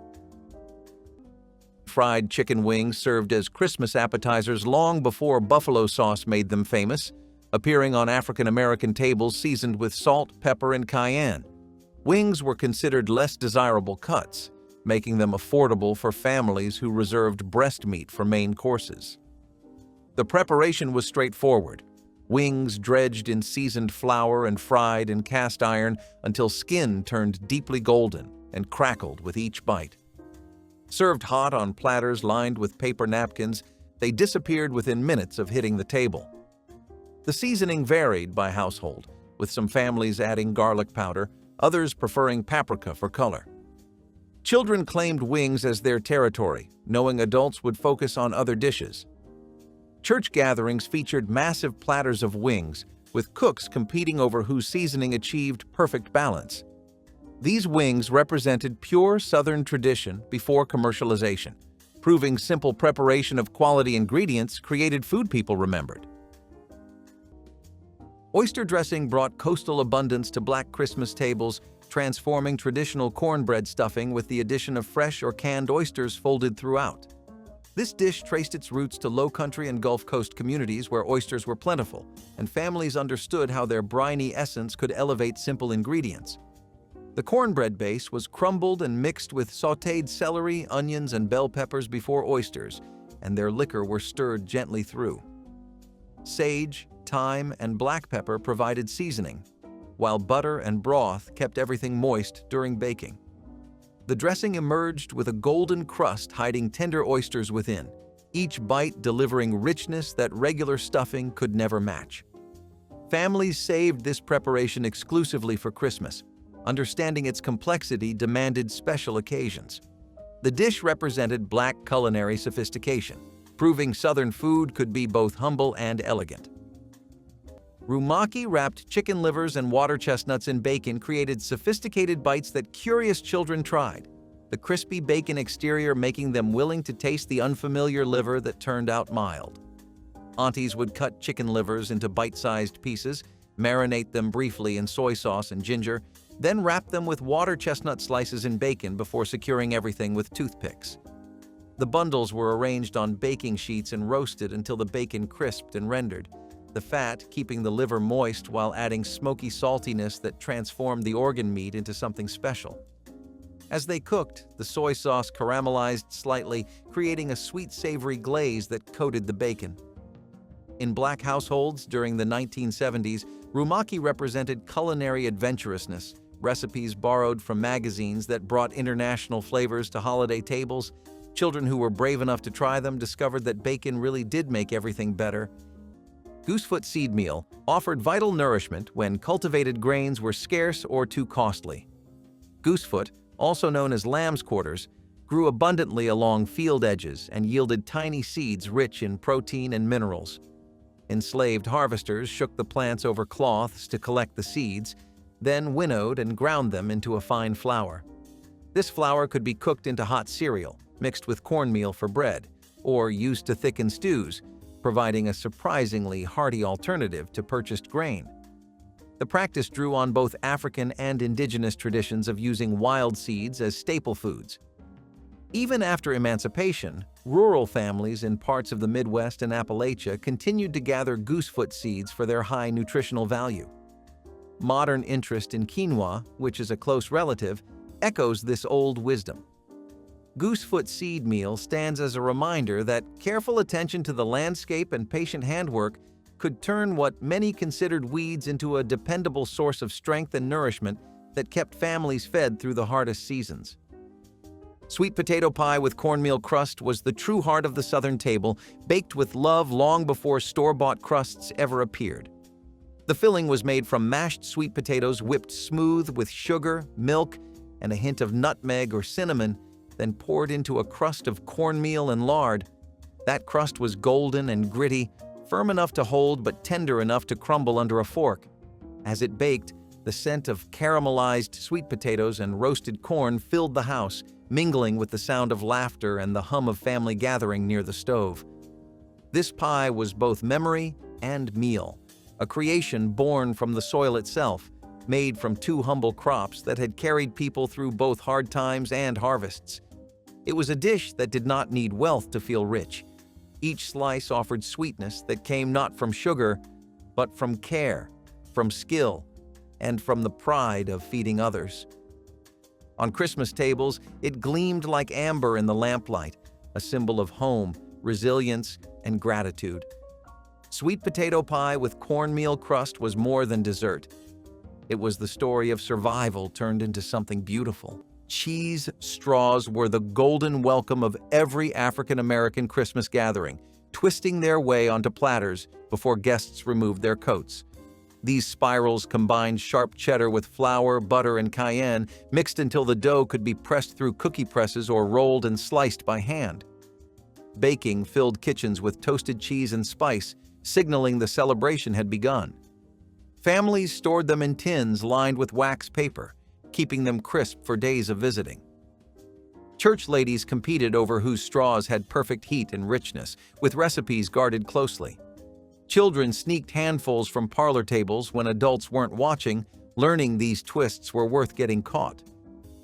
[SPEAKER 1] Fried chicken wings served as Christmas appetizers long before buffalo sauce made them famous, appearing on African-American tables seasoned with salt, pepper, and cayenne. Wings were considered less desirable cuts, making them affordable for families who reserved breast meat for main courses. The preparation was straightforward. Wings dredged in seasoned flour and fried in cast iron until skin turned deeply golden and crackled with each bite. Served hot on platters lined with paper napkins, they disappeared within minutes of hitting the table. The seasoning varied by household, with some families adding garlic powder, others preferring paprika for color. Children claimed wings as their territory, knowing adults would focus on other dishes. Church gatherings featured massive platters of wings, with cooks competing over whose seasoning achieved perfect balance. These wings represented pure Southern tradition before commercialization, proving simple preparation of quality ingredients created food people remembered. Oyster dressing brought coastal abundance to Black Christmas tables, transforming traditional cornbread stuffing with the addition of fresh or canned oysters folded throughout. This dish traced its roots to Lowcountry and Gulf Coast communities where oysters were plentiful, and families understood how their briny essence could elevate simple ingredients. The cornbread base was crumbled and mixed with sautéed celery, onions, and bell peppers before oysters, and their liquor were stirred gently through. Sage, thyme, and black pepper provided seasoning, while butter and broth kept everything moist during baking. The dressing emerged with a golden crust hiding tender oysters within, each bite delivering richness that regular stuffing could never match. Families saved this preparation exclusively for Christmas. Understanding its complexity demanded special occasions. The dish represented Black culinary sophistication, proving Southern food could be both humble and elegant. Rumaki wrapped chicken livers and water chestnuts in bacon created sophisticated bites that curious children tried, the crispy bacon exterior making them willing to taste the unfamiliar liver that turned out mild. Aunties would cut chicken livers into bite-sized pieces, marinate them briefly in soy sauce and ginger, then wrap them with water chestnut slices in bacon before securing everything with toothpicks. The bundles were arranged on baking sheets and roasted until the bacon crisped and rendered, the fat keeping the liver moist while adding smoky saltiness that transformed the organ meat into something special. As they cooked, the soy sauce caramelized slightly, creating a sweet savory glaze that coated the bacon. In Black households during the 1970s, rumaki represented culinary adventurousness, recipes borrowed from magazines that brought international flavors to holiday tables. Children who were brave enough to try them discovered that bacon really did make everything better. Goosefoot seed meal offered vital nourishment when cultivated grains were scarce or too costly. Goosefoot, also known as lamb's quarters, grew abundantly along field edges and yielded tiny seeds rich in protein and minerals. Enslaved harvesters shook the plants over cloths to collect the seeds, then winnowed and ground them into a fine flour. This flour could be cooked into hot cereal, mixed with cornmeal for bread, or used to thicken stews, providing a surprisingly hearty alternative to purchased grain. The practice drew on both African and indigenous traditions of using wild seeds as staple foods. Even after emancipation, rural families in parts of the Midwest and Appalachia continued to gather goosefoot seeds for their high nutritional value. Modern interest in quinoa, which is a close relative, echoes this old wisdom. Goosefoot seed meal stands as a reminder that careful attention to the landscape and patient handwork could turn what many considered weeds into a dependable source of strength and nourishment that kept families fed through the hardest seasons. Sweet potato pie with cornmeal crust was the true heart of the Southern table, baked with love long before store-bought crusts ever appeared. The filling was made from mashed sweet potatoes whipped smooth with sugar, milk, and a hint of nutmeg or cinnamon, then poured into a crust of cornmeal and lard. That crust was golden and gritty, firm enough to hold but tender enough to crumble under a fork. As it baked, the scent of caramelized sweet potatoes and roasted corn filled the house, mingling with the sound of laughter and the hum of family gathering near the stove. This pie was both memory and meal, a creation born from the soil itself, made from two humble crops that had carried people through both hard times and harvests. It was a dish that did not need wealth to feel rich. Each slice offered sweetness that came not from sugar, but from care, from skill, and from the pride of feeding others. On Christmas tables, it gleamed like amber in the lamplight, a symbol of home, resilience, and gratitude. Sweet potato pie with cornmeal crust was more than dessert. It was the story of survival turned into something beautiful. Cheese straws were the golden welcome of every African-American Christmas gathering, twisting their way onto platters before guests removed their coats. These spirals combined sharp cheddar with flour, butter, and cayenne, mixed until the dough could be pressed through cookie presses or rolled and sliced by hand. Baking filled kitchens with toasted cheese and spice, signaling the celebration had begun. Families stored them in tins lined with wax paper, keeping them crisp for days of visiting. Church ladies competed over whose straws had perfect heat and richness, with recipes guarded closely. Children sneaked handfuls from parlor tables when adults weren't watching, learning these twists were worth getting caught.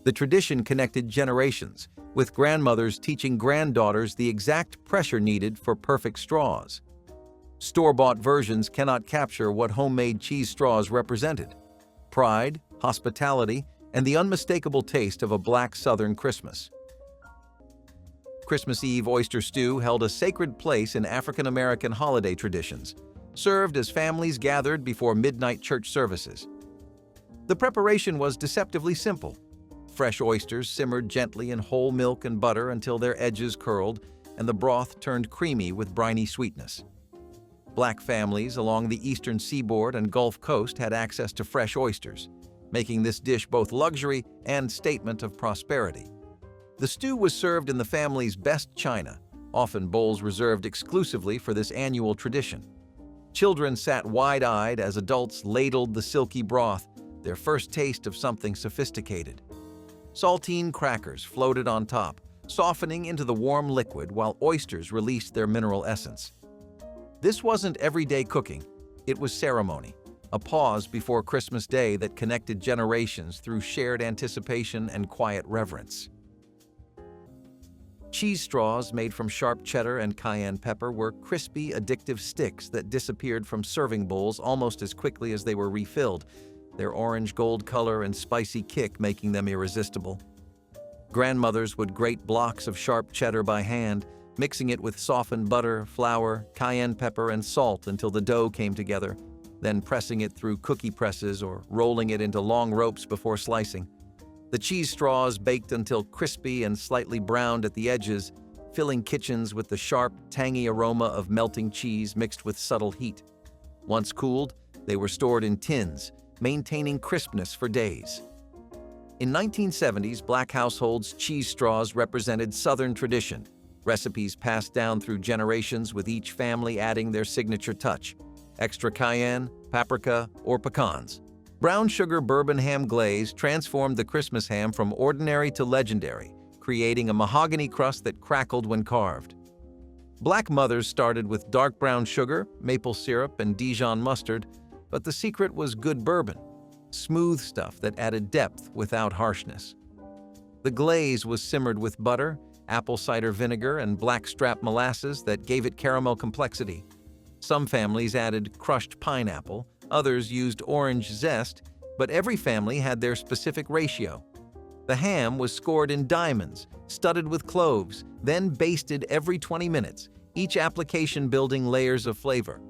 [SPEAKER 1] The tradition connected generations, with grandmothers teaching granddaughters the exact pressure needed for perfect straws. Store-bought versions cannot capture what homemade cheese straws represented: pride, hospitality, and the unmistakable taste of a Black Southern Christmas. Christmas Eve oyster stew held a sacred place in African-American holiday traditions, served as families gathered before midnight church services. The preparation was deceptively simple. Fresh oysters simmered gently in whole milk and butter until their edges curled and the broth turned creamy with briny sweetness. Black families along the eastern seaboard and Gulf Coast had access to fresh oysters, making this dish both luxury and statement of prosperity. The stew was served in the family's best china, often bowls reserved exclusively for this annual tradition. Children sat wide-eyed as adults ladled the silky broth, their first taste of something sophisticated. Saltine crackers floated on top, softening into the warm liquid while oysters released their mineral essence. This wasn't everyday cooking, it was ceremony, a pause before Christmas Day that connected generations through shared anticipation and quiet reverence. Cheese straws made from sharp cheddar and cayenne pepper were crispy, addictive sticks that disappeared from serving bowls almost as quickly as they were refilled, their orange gold color and spicy kick making them irresistible. Grandmothers would grate blocks of sharp cheddar by hand, mixing it with softened butter, flour, cayenne pepper, and salt until the dough came together, then pressing it through cookie presses or rolling it into long ropes before slicing. The cheese straws baked until crispy and slightly browned at the edges, filling kitchens with the sharp, tangy aroma of melting cheese mixed with subtle heat. Once cooled, they were stored in tins, maintaining crispness for days. In 1970s, Black households, cheese straws represented Southern tradition, recipes passed down through generations with each family adding their signature touch, extra cayenne, paprika, or pecans. Brown sugar bourbon ham glaze transformed the Christmas ham from ordinary to legendary, creating a mahogany crust that crackled when carved. Black mothers started with dark brown sugar, maple syrup, and Dijon mustard, but the secret was good bourbon, smooth stuff that added depth without harshness. The glaze was simmered with butter, apple cider vinegar, and blackstrap molasses that gave it caramel complexity. Some families added crushed pineapple, others used orange zest, but every family had their specific ratio. The ham was scored in diamonds, studded with cloves, then basted every 20 minutes, each application building layers of flavor.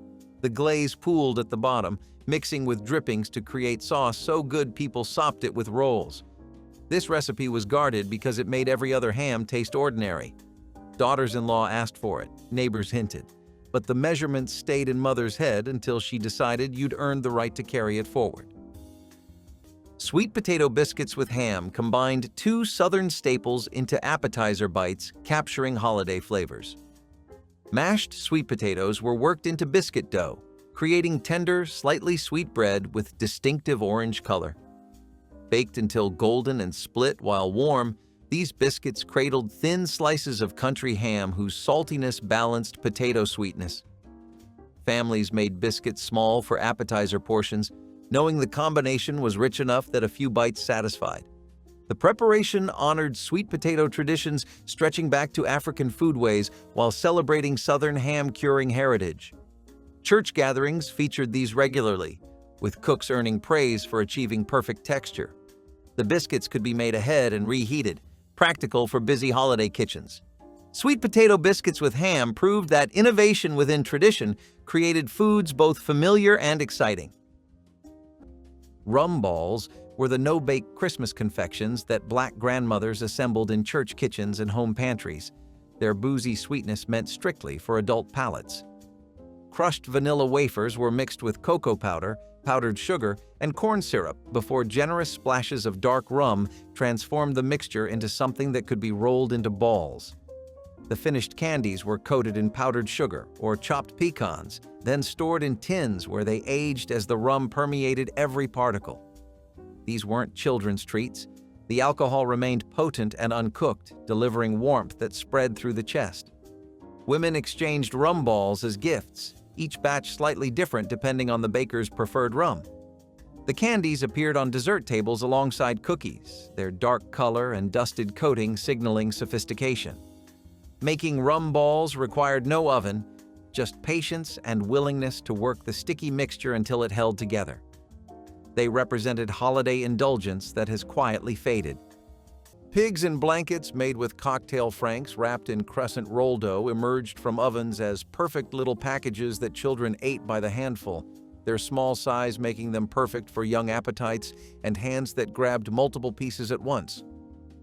[SPEAKER 1] The glaze pooled at the bottom, mixing with drippings to create sauce so good people sopped it with rolls. This recipe was guarded because it made every other ham taste ordinary. Daughters-in-law asked for it, neighbors hinted, but the measurements stayed in mother's head until she decided you'd earned the right to carry it forward. Sweet potato biscuits with ham combined two southern staples into appetizer bites, capturing holiday flavors. Mashed sweet potatoes were worked into biscuit dough, creating tender, slightly sweet bread with distinctive orange color. Baked until golden and split while warm, these biscuits cradled thin slices of country ham whose saltiness balanced potato sweetness. Families made biscuits small for appetizer portions, knowing the combination was rich enough that a few bites satisfied. The preparation honored sweet potato traditions stretching back to African foodways while celebrating Southern ham-curing heritage. Church gatherings featured these regularly, with cooks earning praise for achieving perfect texture. The biscuits could be made ahead and reheated, practical for busy holiday kitchens. Sweet potato biscuits with ham proved that innovation within tradition created foods both familiar and exciting. Rum balls were the no-bake Christmas confections that Black grandmothers assembled in church kitchens and home pantries. Their boozy sweetness meant strictly for adult palates. Crushed vanilla wafers were mixed with cocoa powder, powdered sugar, and corn syrup before generous splashes of dark rum transformed the mixture into something that could be rolled into balls. The finished candies were coated in powdered sugar or chopped pecans, then stored in tins where they aged as the rum permeated every particle. These weren't children's treats. The alcohol remained potent and uncooked, delivering warmth that spread through the chest. Women exchanged rum balls as gifts, each batch slightly different depending on the baker's preferred rum. The candies appeared on dessert tables alongside cookies, their dark color and dusted coating signaling sophistication. Making rum balls required no oven, just patience and willingness to work the sticky mixture until it held together. They represented holiday indulgence that has quietly faded. Pigs in blankets made with cocktail franks wrapped in crescent roll dough emerged from ovens as perfect little packages that children ate by the handful, their small size making them perfect for young appetites and hands that grabbed multiple pieces at once.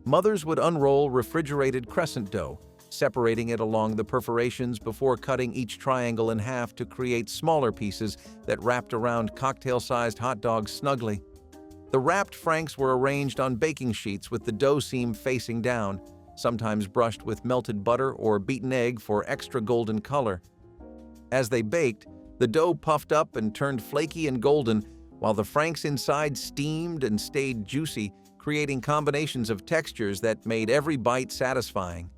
[SPEAKER 1] Mothers would unroll refrigerated crescent dough, separating it along the perforations before cutting each triangle in half to create smaller pieces that wrapped around cocktail-sized hot dogs snugly. The wrapped franks were arranged on baking sheets with the dough seam facing down, sometimes brushed with melted butter or beaten egg for extra golden color. As they baked, the dough puffed up and turned flaky and golden, while the franks inside steamed and stayed juicy, creating combinations of textures that made every bite satisfying.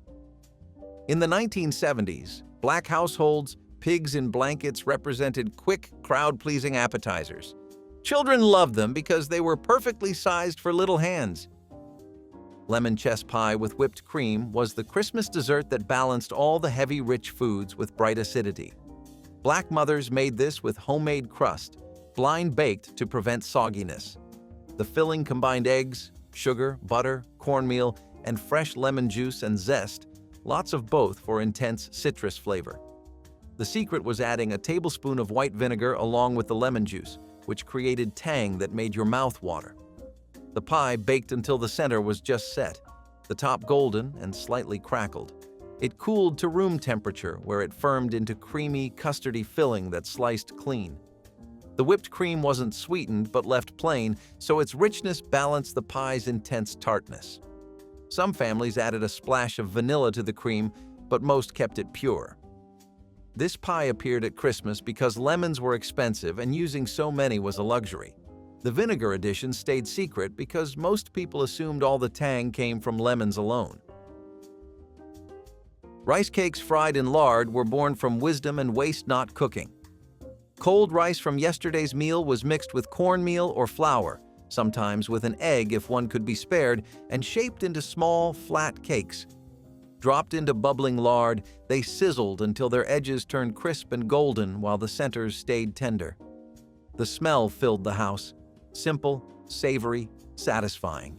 [SPEAKER 1] In the 1970s, Black households, pigs in blankets represented quick, crowd-pleasing appetizers. Children loved them because they were perfectly sized for little hands. Lemon chess pie with whipped cream was the Christmas dessert that balanced all the heavy, rich foods with bright acidity. Black mothers made this with homemade crust, blind-baked to prevent sogginess. The filling combined eggs, sugar, butter, cornmeal, and fresh lemon juice and zest, lots of both for intense citrus flavor. The secret was adding a tablespoon of white vinegar along with the lemon juice, which created tang that made your mouth water. The pie baked until the center was just set, the top golden and slightly crackled. It cooled to room temperature where it firmed into creamy, custardy filling that sliced clean. The whipped cream wasn't sweetened but left plain, so its richness balanced the pie's intense tartness. Some families added a splash of vanilla to the cream, but most kept it pure. This pie appeared at Christmas because lemons were expensive and using so many was a luxury. The vinegar edition stayed secret because most people assumed all the tang came from lemons alone. Rice cakes fried in lard were born from wisdom and waste not cooking. Cold rice from yesterday's meal was mixed with cornmeal or flour, sometimes with an egg if one could be spared, and shaped into small, flat cakes. Dropped into bubbling lard, they sizzled until their edges turned crisp and golden while the centers stayed tender. The smell filled the house. Simple, savory, satisfying.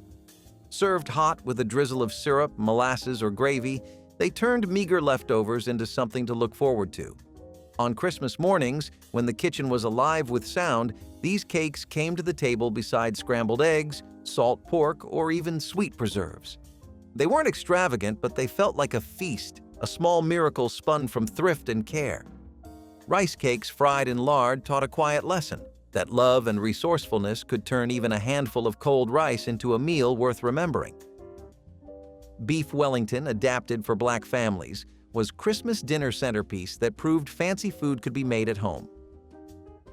[SPEAKER 1] Served hot with a drizzle of syrup, molasses, or gravy, they turned meager leftovers into something to look forward to. On Christmas mornings, when the kitchen was alive with sound, these cakes came to the table beside scrambled eggs, salt pork, or even sweet preserves. They weren't extravagant, but they felt like a feast, a small miracle spun from thrift and care. Rice cakes fried in lard taught a quiet lesson, that love and resourcefulness could turn even a handful of cold rice into a meal worth remembering. Beef Wellington, adapted for Black families, was Christmas dinner centerpiece that proved fancy food could be made at home.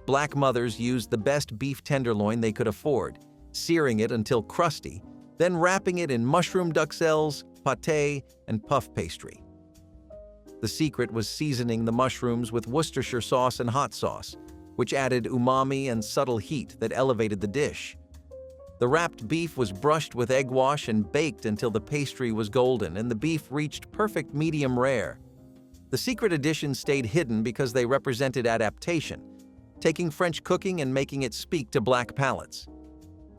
[SPEAKER 1] Black mothers used the best beef tenderloin they could afford, searing it until crusty, then wrapping it in mushroom duxelles, pâté, and puff pastry. The secret was seasoning the mushrooms with Worcestershire sauce and hot sauce, which added umami and subtle heat that elevated the dish. The wrapped beef was brushed with egg wash and baked until the pastry was golden and the beef reached perfect medium rare. The secret additions stayed hidden because they represented adaptation, taking French cooking and making it speak to Black palates.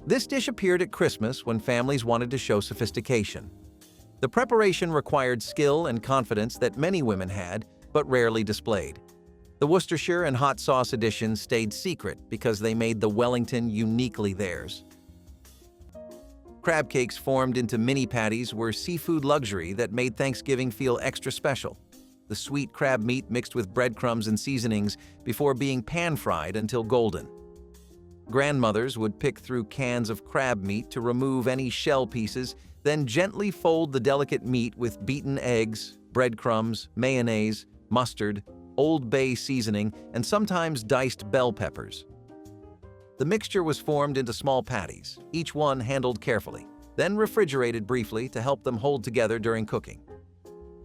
[SPEAKER 1] This dish appeared at Christmas when families wanted to show sophistication. The preparation required skill and confidence that many women had, but rarely displayed. The Worcestershire and hot sauce editions stayed secret because they made the Wellington uniquely theirs. Crab cakes formed into mini patties were seafood luxury that made Thanksgiving feel extra special. The sweet crab meat mixed with breadcrumbs and seasonings before being pan-fried until golden. Grandmothers would pick through cans of crab meat to remove any shell pieces, then gently fold the delicate meat with beaten eggs, breadcrumbs, mayonnaise, mustard, Old Bay seasoning, and sometimes diced bell peppers. The mixture was formed into small patties, each one handled carefully, then refrigerated briefly to help them hold together during cooking.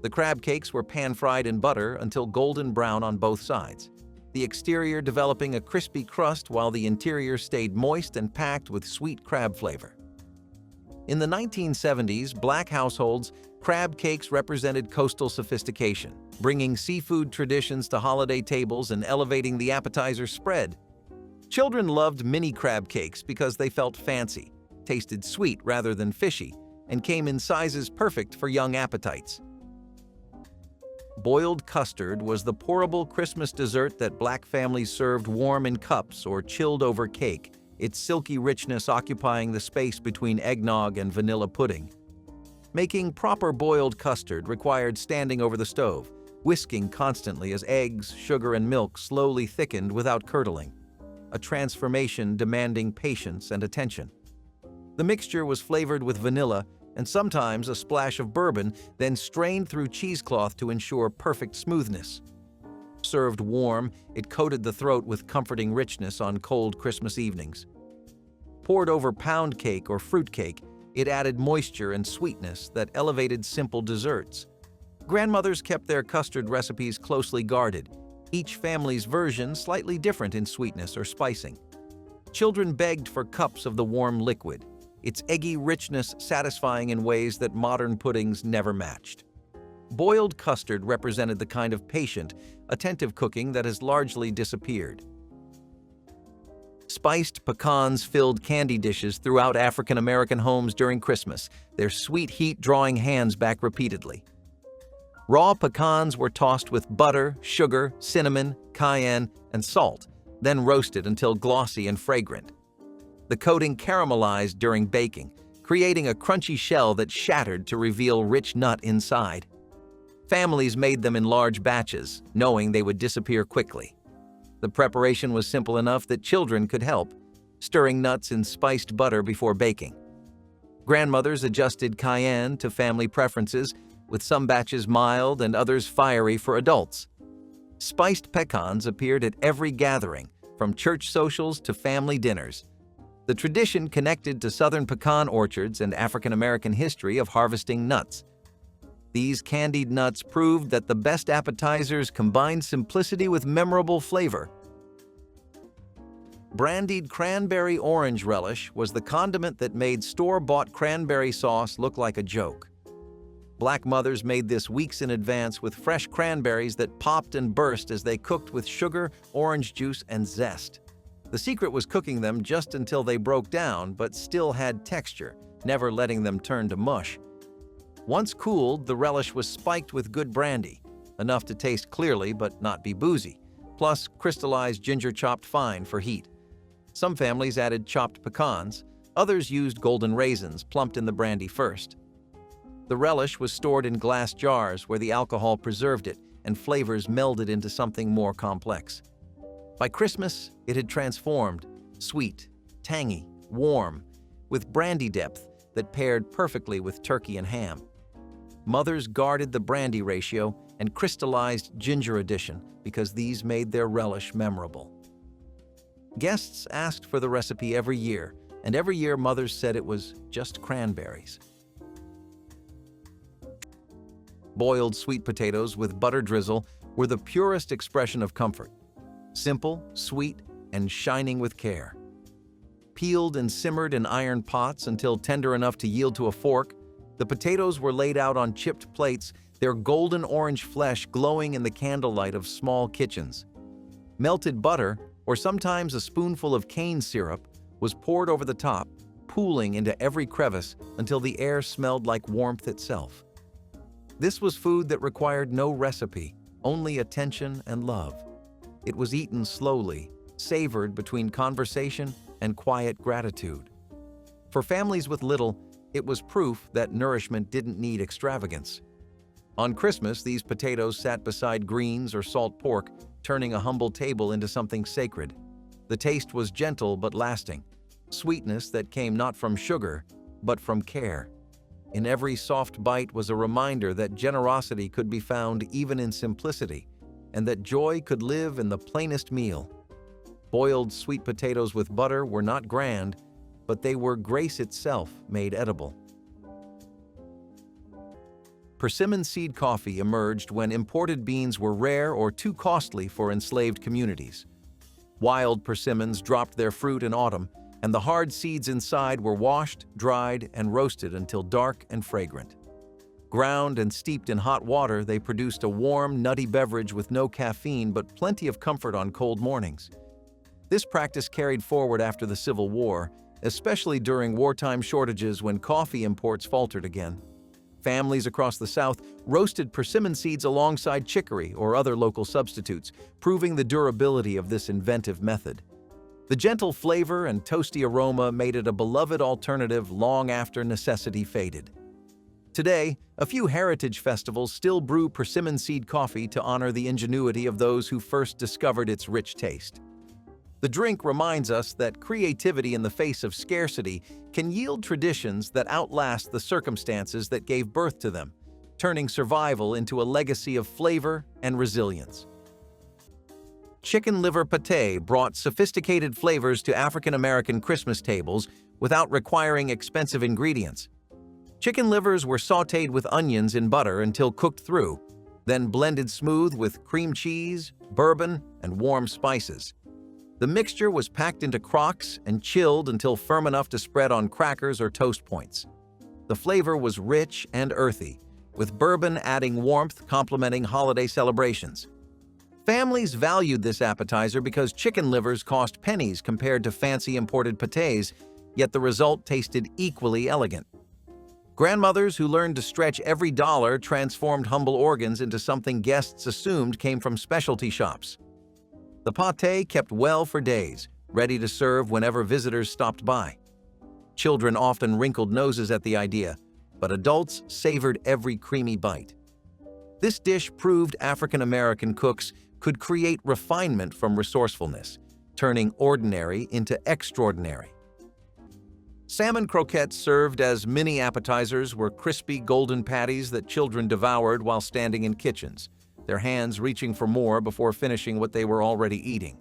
[SPEAKER 1] The crab cakes were pan-fried in butter until golden brown on both sides, the exterior developing a crispy crust while the interior stayed moist and packed with sweet crab flavor. In the 1970s, Black households, crab cakes represented coastal sophistication, bringing seafood traditions to holiday tables and elevating the appetizer spread. Children loved mini crab cakes because they felt fancy, tasted sweet rather than fishy, and came in sizes perfect for young appetites. Boiled custard was the pourable Christmas dessert that Black families served warm in cups or chilled over cake, its silky richness occupying the space between eggnog and vanilla pudding. Making proper boiled custard required standing over the stove, whisking constantly as eggs, sugar, and milk slowly thickened without curdling, a transformation demanding patience and attention. The mixture was flavored with vanilla and sometimes a splash of bourbon, then strained through cheesecloth to ensure perfect smoothness. Served warm, it coated the throat with comforting richness on cold Christmas evenings. Poured over pound cake or fruit cake, it added moisture and sweetness that elevated simple desserts. Grandmothers kept their custard recipes closely guarded, each family's version slightly different in sweetness or spicing. Children begged for cups of the warm liquid, its eggy richness satisfying in ways that modern puddings never matched. Boiled custard represented the kind of patient, attentive cooking that has largely disappeared. Spiced pecans filled candy dishes throughout African American homes during Christmas, their sweet heat drawing hands back repeatedly. Raw pecans were tossed with butter, sugar, cinnamon, cayenne, and salt, then roasted until glossy and fragrant. The coating caramelized during baking, creating a crunchy shell that shattered to reveal rich nut inside. Families made them in large batches, knowing they would disappear quickly. The preparation was simple enough that children could help, stirring nuts in spiced butter before baking. Grandmothers adjusted cayenne to family preferences, with some batches mild and others fiery for adults. Spiced pecans appeared at every gathering, from church socials to family dinners. The tradition connected to southern pecan orchards and African American history of harvesting nuts. These candied nuts proved that the best appetizers combined simplicity with memorable flavor. Brandied cranberry orange relish was the condiment that made store-bought cranberry sauce look like a joke. Black mothers made this weeks in advance with fresh cranberries that popped and burst as they cooked with sugar, orange juice, and zest. The secret was cooking them just until they broke down but still had texture, never letting them turn to mush. Once cooled, the relish was spiked with good brandy, enough to taste clearly but not be boozy, plus crystallized ginger chopped fine for heat. Some families added chopped pecans, others used golden raisins plumped in the brandy first. The relish was stored in glass jars where the alcohol preserved it and flavors melded into something more complex. By Christmas, it had transformed, sweet, tangy, warm, with brandy depth that paired perfectly with turkey and ham. Mothers guarded the brandy ratio and crystallized ginger addition because these made their relish memorable. Guests asked for the recipe every year, and every year mothers said it was just cranberries. Boiled sweet potatoes with butter drizzle were the purest expression of comfort. Simple, sweet, and shining with care. Peeled and simmered in iron pots until tender enough to yield to a fork, the potatoes were laid out on chipped plates, their golden orange flesh glowing in the candlelight of small kitchens. Melted butter, or sometimes a spoonful of cane syrup, was poured over the top, pooling into every crevice until the air smelled like warmth itself. This was food that required no recipe, only attention and love. It was eaten slowly, savored between conversation and quiet gratitude. For families with little, it was proof that nourishment didn't need extravagance. On Christmas, these potatoes sat beside greens or salt pork, turning a humble table into something sacred. The taste was gentle but lasting, sweetness that came not from sugar, but from care. In every soft bite was a reminder that generosity could be found even in simplicity, and that joy could live in the plainest meal. Boiled sweet potatoes with butter were not grand, but they were grace itself made edible. Persimmon seed coffee emerged when imported beans were rare or too costly for enslaved communities. Wild persimmons dropped their fruit in autumn, and the hard seeds inside were washed, dried, and roasted until dark and fragrant. Ground and steeped in hot water, they produced a warm, nutty beverage with no caffeine but plenty of comfort on cold mornings. This practice carried forward after the Civil War, especially during wartime shortages when coffee imports faltered again. Families across the South roasted persimmon seeds alongside chicory or other local substitutes, proving the durability of this inventive method. The gentle flavor and toasty aroma made it a beloved alternative long after necessity faded. Today, a few heritage festivals still brew persimmon seed coffee to honor the ingenuity of those who first discovered its rich taste. The drink reminds us that creativity in the face of scarcity can yield traditions that outlast the circumstances that gave birth to them, turning survival into a legacy of flavor and resilience. Chicken liver pâté brought sophisticated flavors to African American Christmas tables without requiring expensive ingredients. Chicken livers were sautéed with onions in butter until cooked through, then blended smooth with cream cheese, bourbon, and warm spices. The mixture was packed into crocks and chilled until firm enough to spread on crackers or toast points. The flavor was rich and earthy, with bourbon adding warmth complementing holiday celebrations. Families valued this appetizer because chicken livers cost pennies compared to fancy imported pâtés, yet the result tasted equally elegant. Grandmothers who learned to stretch every dollar transformed humble organs into something guests assumed came from specialty shops. The pâté kept well for days, ready to serve whenever visitors stopped by. Children often wrinkled noses at the idea, but adults savored every creamy bite. This dish proved African American cooks could create refinement from resourcefulness, turning ordinary into extraordinary. Salmon croquettes served as mini appetizers were crispy golden patties that children devoured while standing in kitchens, their hands reaching for more before finishing what they were already eating.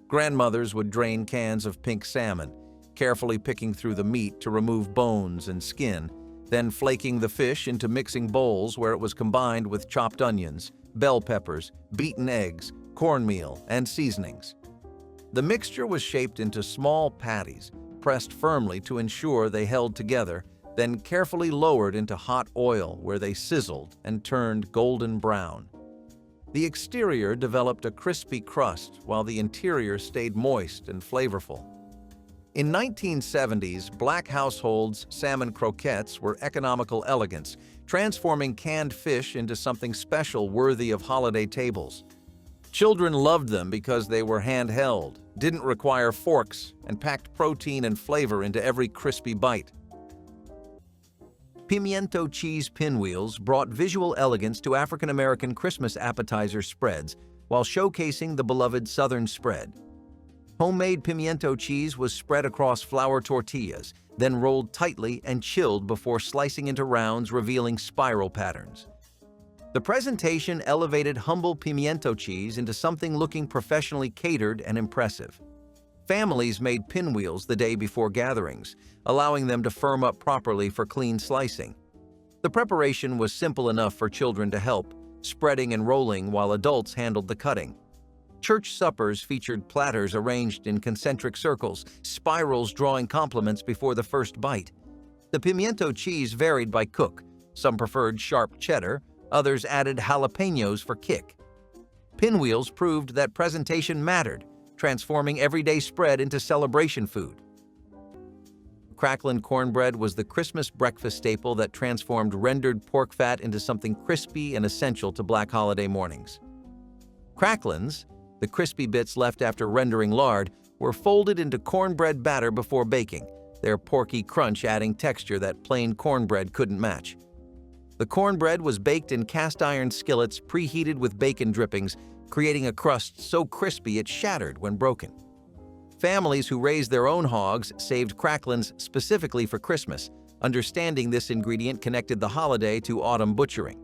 [SPEAKER 1] Grandmothers would drain cans of pink salmon, carefully picking through the meat to remove bones and skin, then flaking the fish into mixing bowls where it was combined with chopped onions, bell peppers, beaten eggs, cornmeal, and seasonings. The mixture was shaped into small patties, pressed firmly to ensure they held together, then carefully lowered into hot oil where they sizzled and turned golden brown. The exterior developed a crispy crust while the interior stayed moist and flavorful. In 1970s, Black households' salmon croquettes were economical elegance, transforming canned fish into something special worthy of holiday tables. Children loved them because they were handheld, didn't require forks, and packed protein and flavor into every crispy bite. Pimiento cheese pinwheels brought visual elegance to African-American Christmas appetizer spreads while showcasing the beloved Southern spread. Homemade pimiento cheese was spread across flour tortillas, then rolled tightly and chilled before slicing into rounds revealing spiral patterns. The presentation elevated humble pimiento cheese into something looking professionally catered and impressive. Families made pinwheels the day before gatherings, allowing them to firm up properly for clean slicing. The preparation was simple enough for children to help, spreading and rolling while adults handled the cutting. Church suppers featured platters arranged in concentric circles, spirals drawing compliments before the first bite. The pimiento cheese varied by cook. Some preferred sharp cheddar, others added jalapenos for kick. Pinwheels proved that presentation mattered, transforming everyday spread into celebration food. Cracklin cornbread was the Christmas breakfast staple that transformed rendered pork fat into something crispy and essential to Black holiday mornings. Cracklins, the crispy bits left after rendering lard, were folded into cornbread batter before baking, their porky crunch adding texture that plain cornbread couldn't match. The cornbread was baked in cast-iron skillets preheated with bacon drippings, creating a crust so crispy it shattered when broken. Families who raised their own hogs saved cracklins specifically for Christmas, understanding this ingredient connected the holiday to autumn butchering.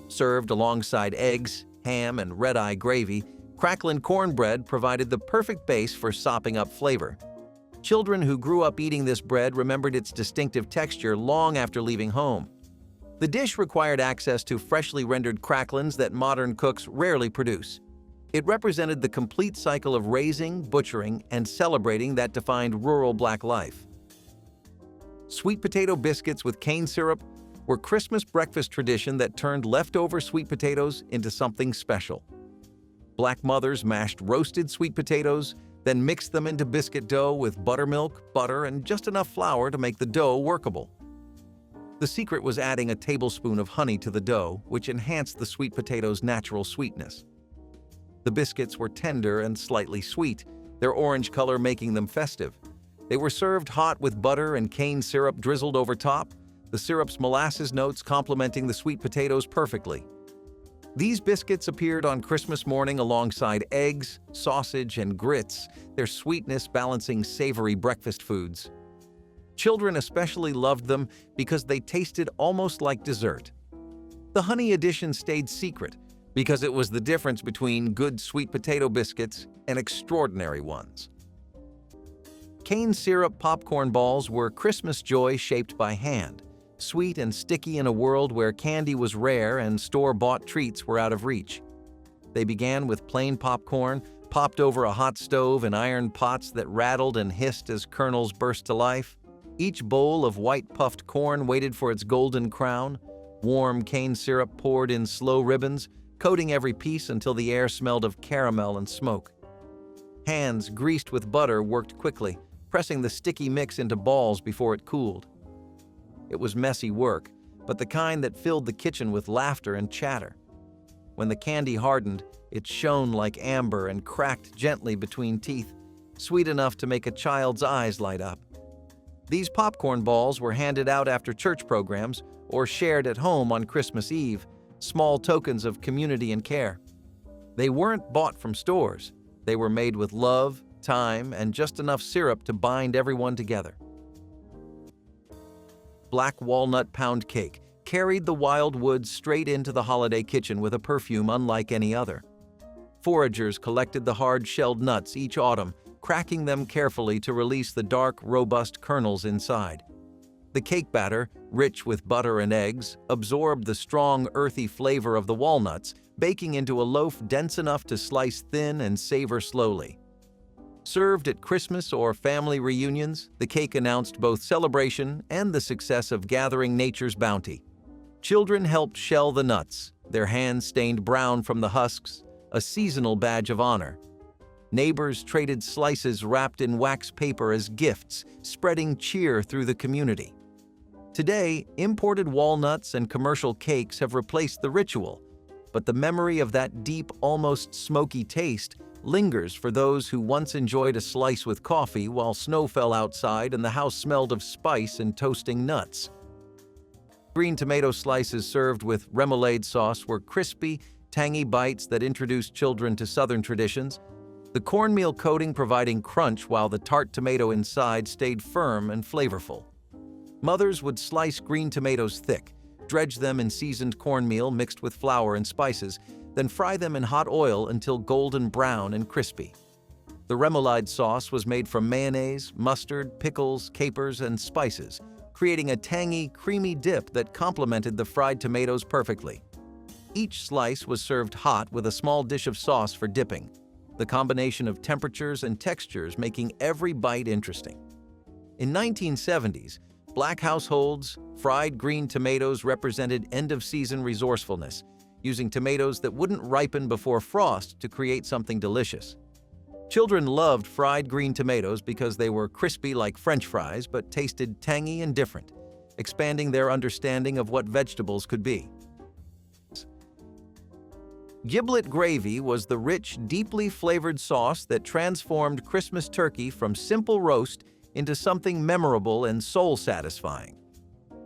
[SPEAKER 1] Served alongside eggs, ham, and red-eye gravy, cracklin cornbread provided the perfect base for sopping up flavor. Children who grew up eating this bread remembered its distinctive texture long after leaving home. The dish required access to freshly rendered cracklins that modern cooks rarely produce. It represented the complete cycle of raising, butchering, and celebrating that defined rural Black life. Sweet potato biscuits with cane syrup were Christmas breakfast tradition that turned leftover sweet potatoes into something special. Black mothers mashed roasted sweet potatoes, then mixed them into biscuit dough with buttermilk, butter, and just enough flour to make the dough workable. The secret was adding a tablespoon of honey to the dough, which enhanced the sweet potatoes' natural sweetness. The biscuits were tender and slightly sweet, their orange color making them festive. They were served hot with butter and cane syrup drizzled over top, the syrup's molasses notes complementing the sweet potatoes perfectly. These biscuits appeared on Christmas morning alongside eggs, sausage, and grits, their sweetness balancing savory breakfast foods. Children especially loved them because they tasted almost like dessert. The honey addition stayed secret because it was the difference between good sweet potato biscuits and extraordinary ones. Cane syrup popcorn balls were Christmas joy shaped by hand, sweet and sticky in a world where candy was rare and store-bought treats were out of reach. They began with plain popcorn, popped over a hot stove in iron pots that rattled and hissed as kernels burst to life. Each bowl of white puffed corn waited for its golden crown, warm cane syrup poured in slow ribbons, coating every piece until the air smelled of caramel and smoke. Hands greased with butter worked quickly, pressing the sticky mix into balls before it cooled. It was messy work, but the kind that filled the kitchen with laughter and chatter. When the candy hardened, it shone like amber and cracked gently between teeth, sweet enough to make a child's eyes light up. These popcorn balls were handed out after church programs or shared at home on Christmas Eve, small tokens of community and care. They weren't bought from stores. They were made with love, time, and just enough syrup to bind everyone together. black walnut pound cake carried the wild woods straight into the holiday kitchen with a perfume unlike any other. Foragers collected the hard-shelled nuts each autumn, cracking them carefully to release the dark, robust kernels inside. The cake batter, rich with butter and eggs, absorbed the strong, earthy flavor of the walnuts, baking into a loaf dense enough to slice thin and savor slowly. Served at Christmas or family reunions, the cake announced both celebration and the success of gathering nature's bounty. Children helped shell the nuts, their hands stained brown from the husks, a seasonal badge of honor. Neighbors traded slices wrapped in wax paper as gifts, spreading cheer through the community. Today, imported walnuts and commercial cakes have replaced the ritual, but the memory of that deep, almost smoky taste lingers for those who once enjoyed a slice with coffee while snow fell outside and the house smelled of spice and toasting nuts. Green tomato slices served with remoulade sauce were crispy, tangy bites that introduced children to Southern traditions, the cornmeal coating providing crunch while the tart tomato inside stayed firm and flavorful. Mothers would slice green tomatoes thick, dredge them in seasoned cornmeal mixed with flour and spices, then fry them in hot oil until golden brown and crispy. The remoulade sauce was made from mayonnaise, mustard, pickles, capers, and spices, creating a tangy, creamy dip that complemented the fried tomatoes perfectly. Each slice was served hot with a small dish of sauce for dipping, the combination of temperatures and textures making every bite interesting. In 1970s, Black households, fried green tomatoes represented end-of-season resourcefulness, using tomatoes that wouldn't ripen before frost to create something delicious. Children loved fried green tomatoes because they were crispy like French fries but tasted tangy and different, expanding their understanding of what vegetables could be. Giblet gravy was the rich, deeply flavored sauce that transformed Christmas turkey from simple roast into something memorable and soul-satisfying.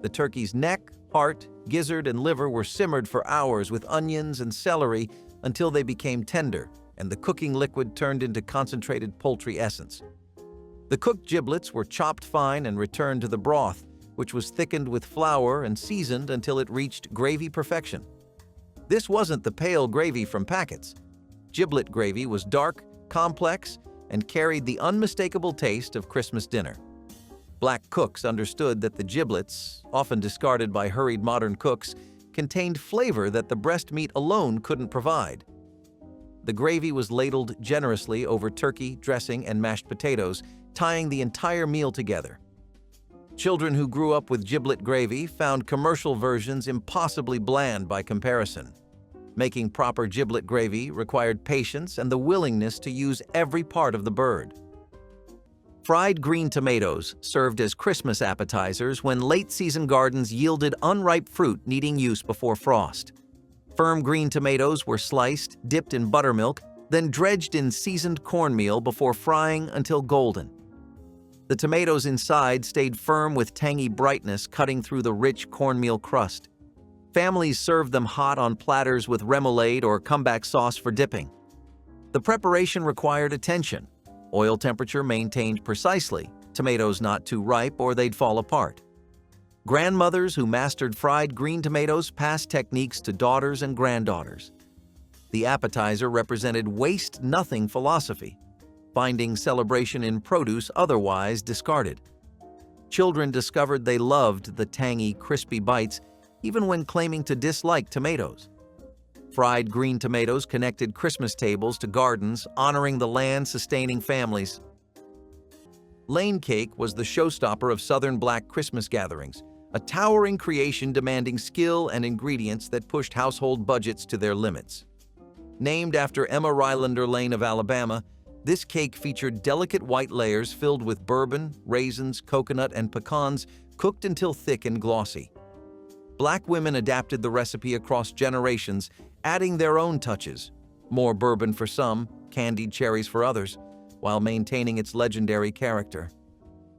[SPEAKER 1] The turkey's neck, heart, gizzard, and liver were simmered for hours with onions and celery until they became tender, and the cooking liquid turned into concentrated poultry essence. The cooked giblets were chopped fine and returned to the broth, which was thickened with flour and seasoned until it reached gravy perfection. This wasn't the pale gravy from packets. Giblet gravy was dark, complex, and carried the unmistakable taste of Christmas dinner. Black cooks understood that the giblets, often discarded by hurried modern cooks, contained flavor that the breast meat alone couldn't provide. The gravy was ladled generously over turkey, dressing, and mashed potatoes, tying the entire meal together. Children who grew up with giblet gravy found commercial versions impossibly bland by comparison. Making proper giblet gravy required patience and the willingness to use every part of the bird. Fried green tomatoes served as Christmas appetizers when late-season gardens yielded unripe fruit needing use before frost. Firm green tomatoes were sliced, dipped in buttermilk, then dredged in seasoned cornmeal before frying until golden. The tomatoes inside stayed firm with tangy brightness cutting through the rich cornmeal crust. Families served them hot on platters with remoulade or comeback sauce for dipping. The preparation required attention. Oil temperature maintained precisely, tomatoes not too ripe or they'd fall apart. Grandmothers who mastered fried green tomatoes passed techniques to daughters and granddaughters. The appetizer represented waste-nothing philosophy, finding celebration in produce otherwise discarded. Children discovered they loved the tangy, crispy bites even when claiming to dislike tomatoes. Fried green tomatoes connected Christmas tables to gardens, honoring the land-sustaining families. Lane cake was the showstopper of Southern Black Christmas gatherings, a towering creation demanding skill and ingredients that pushed household budgets to their limits. Named after Emma Rylander Lane of Alabama, this cake featured delicate white layers filled with bourbon, raisins, coconut, and pecans cooked until thick and glossy. Black women adapted the recipe across generations, adding their own touches, more bourbon for some, candied cherries for others, while maintaining its legendary character.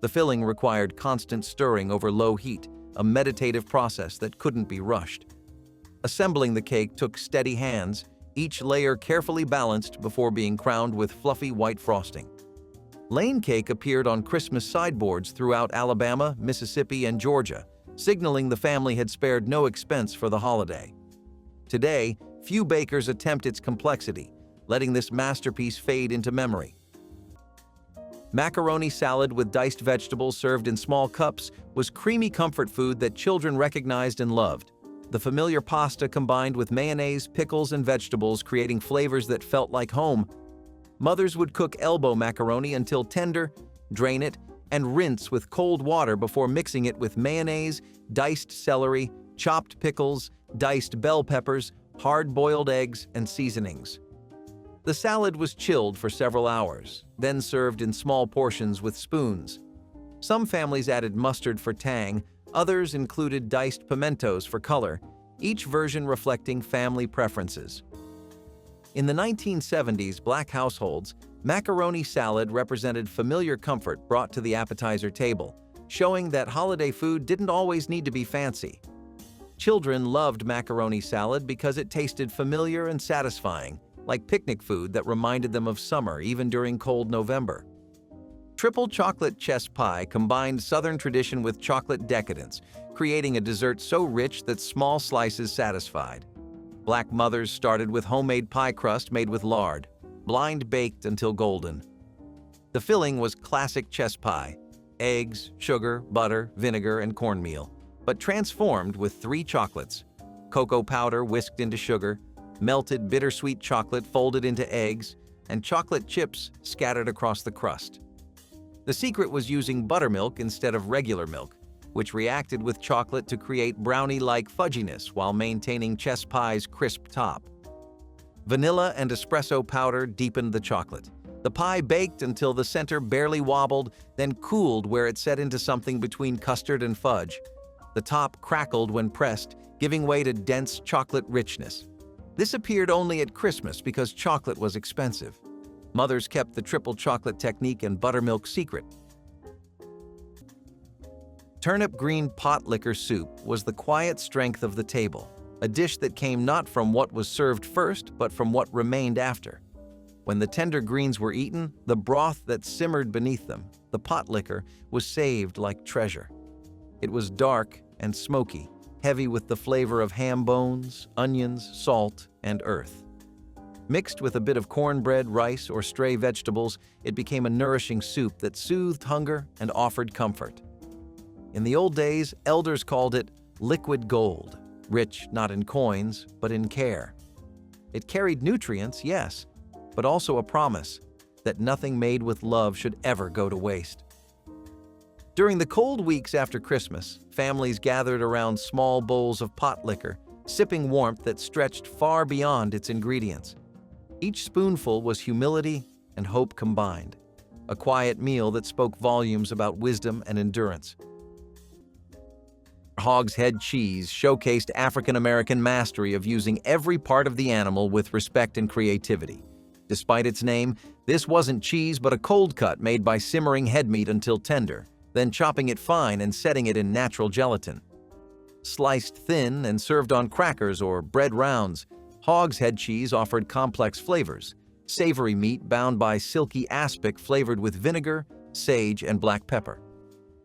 [SPEAKER 1] The filling required constant stirring over low heat, a meditative process that couldn't be rushed. Assembling the cake took steady hands, each layer carefully balanced before being crowned with fluffy white frosting. Lane cake appeared on Christmas sideboards throughout Alabama, Mississippi, and Georgia, signaling the family had spared no expense for the holiday. Today, few bakers attempt its complexity, letting this masterpiece fade into memory. Macaroni salad with diced vegetables served in small cups was creamy comfort food that children recognized and loved. The familiar pasta combined with mayonnaise, pickles, and vegetables, creating flavors that felt like home. Mothers would cook elbow macaroni until tender, drain it, and rinse with cold water before mixing it with mayonnaise, diced celery, chopped pickles, diced bell peppers, hard-boiled eggs, and seasonings. The salad was chilled for several hours, then served in small portions with spoons. Some families added mustard for tang, others included diced pimentos for color, each version reflecting family preferences. In the 1970s Black households, macaroni salad represented familiar comfort brought to the appetizer table, showing that holiday food didn't always need to be fancy. Children loved macaroni salad because it tasted familiar and satisfying, like picnic food that reminded them of summer even during cold November. Triple chocolate chess pie combined Southern tradition with chocolate decadence, creating a dessert so rich that small slices satisfied. Black mothers started with homemade pie crust made with lard, blind baked until golden. The filling was classic chess pie: eggs, sugar, butter, vinegar, and cornmeal, but transformed with 3 chocolates: cocoa powder whisked into sugar, melted bittersweet chocolate folded into eggs, and chocolate chips scattered across the crust. The secret was using buttermilk instead of regular milk, which reacted with chocolate to create brownie-like fudginess while maintaining chess pie's crisp top. Vanilla and espresso powder deepened the chocolate. The pie baked until the center barely wobbled, then cooled where it set into something between custard and fudge. The top crackled when pressed, giving way to dense chocolate richness. This appeared only at Christmas because chocolate was expensive. Mothers kept the triple chocolate technique and buttermilk secret. Turnip green Potlikker soup was the quiet strength of the table, a dish that came not from what was served first, but from what remained after. When the tender greens were eaten, the broth that simmered beneath them, the Potlikker, was saved like treasure. It was dark and smoky, heavy with the flavor of ham bones, onions, salt, and earth. Mixed with a bit of cornbread, rice, or stray vegetables, it became a nourishing soup that soothed hunger and offered comfort. In the old days, elders called it liquid gold, rich not in coins, but in care. It carried nutrients, yes, but also a promise that nothing made with love should ever go to waste. During the cold weeks after Christmas, families gathered around small bowls of Potlikker, sipping warmth that stretched far beyond its ingredients. Each spoonful was humility and hope combined, a quiet meal that spoke volumes about wisdom and endurance. Hog's head cheese showcased African-American mastery of using every part of the animal with respect and creativity. Despite its name, this wasn't cheese but a cold cut made by simmering head meat until tender, then chopping it fine and setting it in natural gelatin. Sliced thin and served on crackers or bread rounds, hog's head cheese offered complex flavors: savory meat bound by silky aspic flavored with vinegar, sage, and black pepper.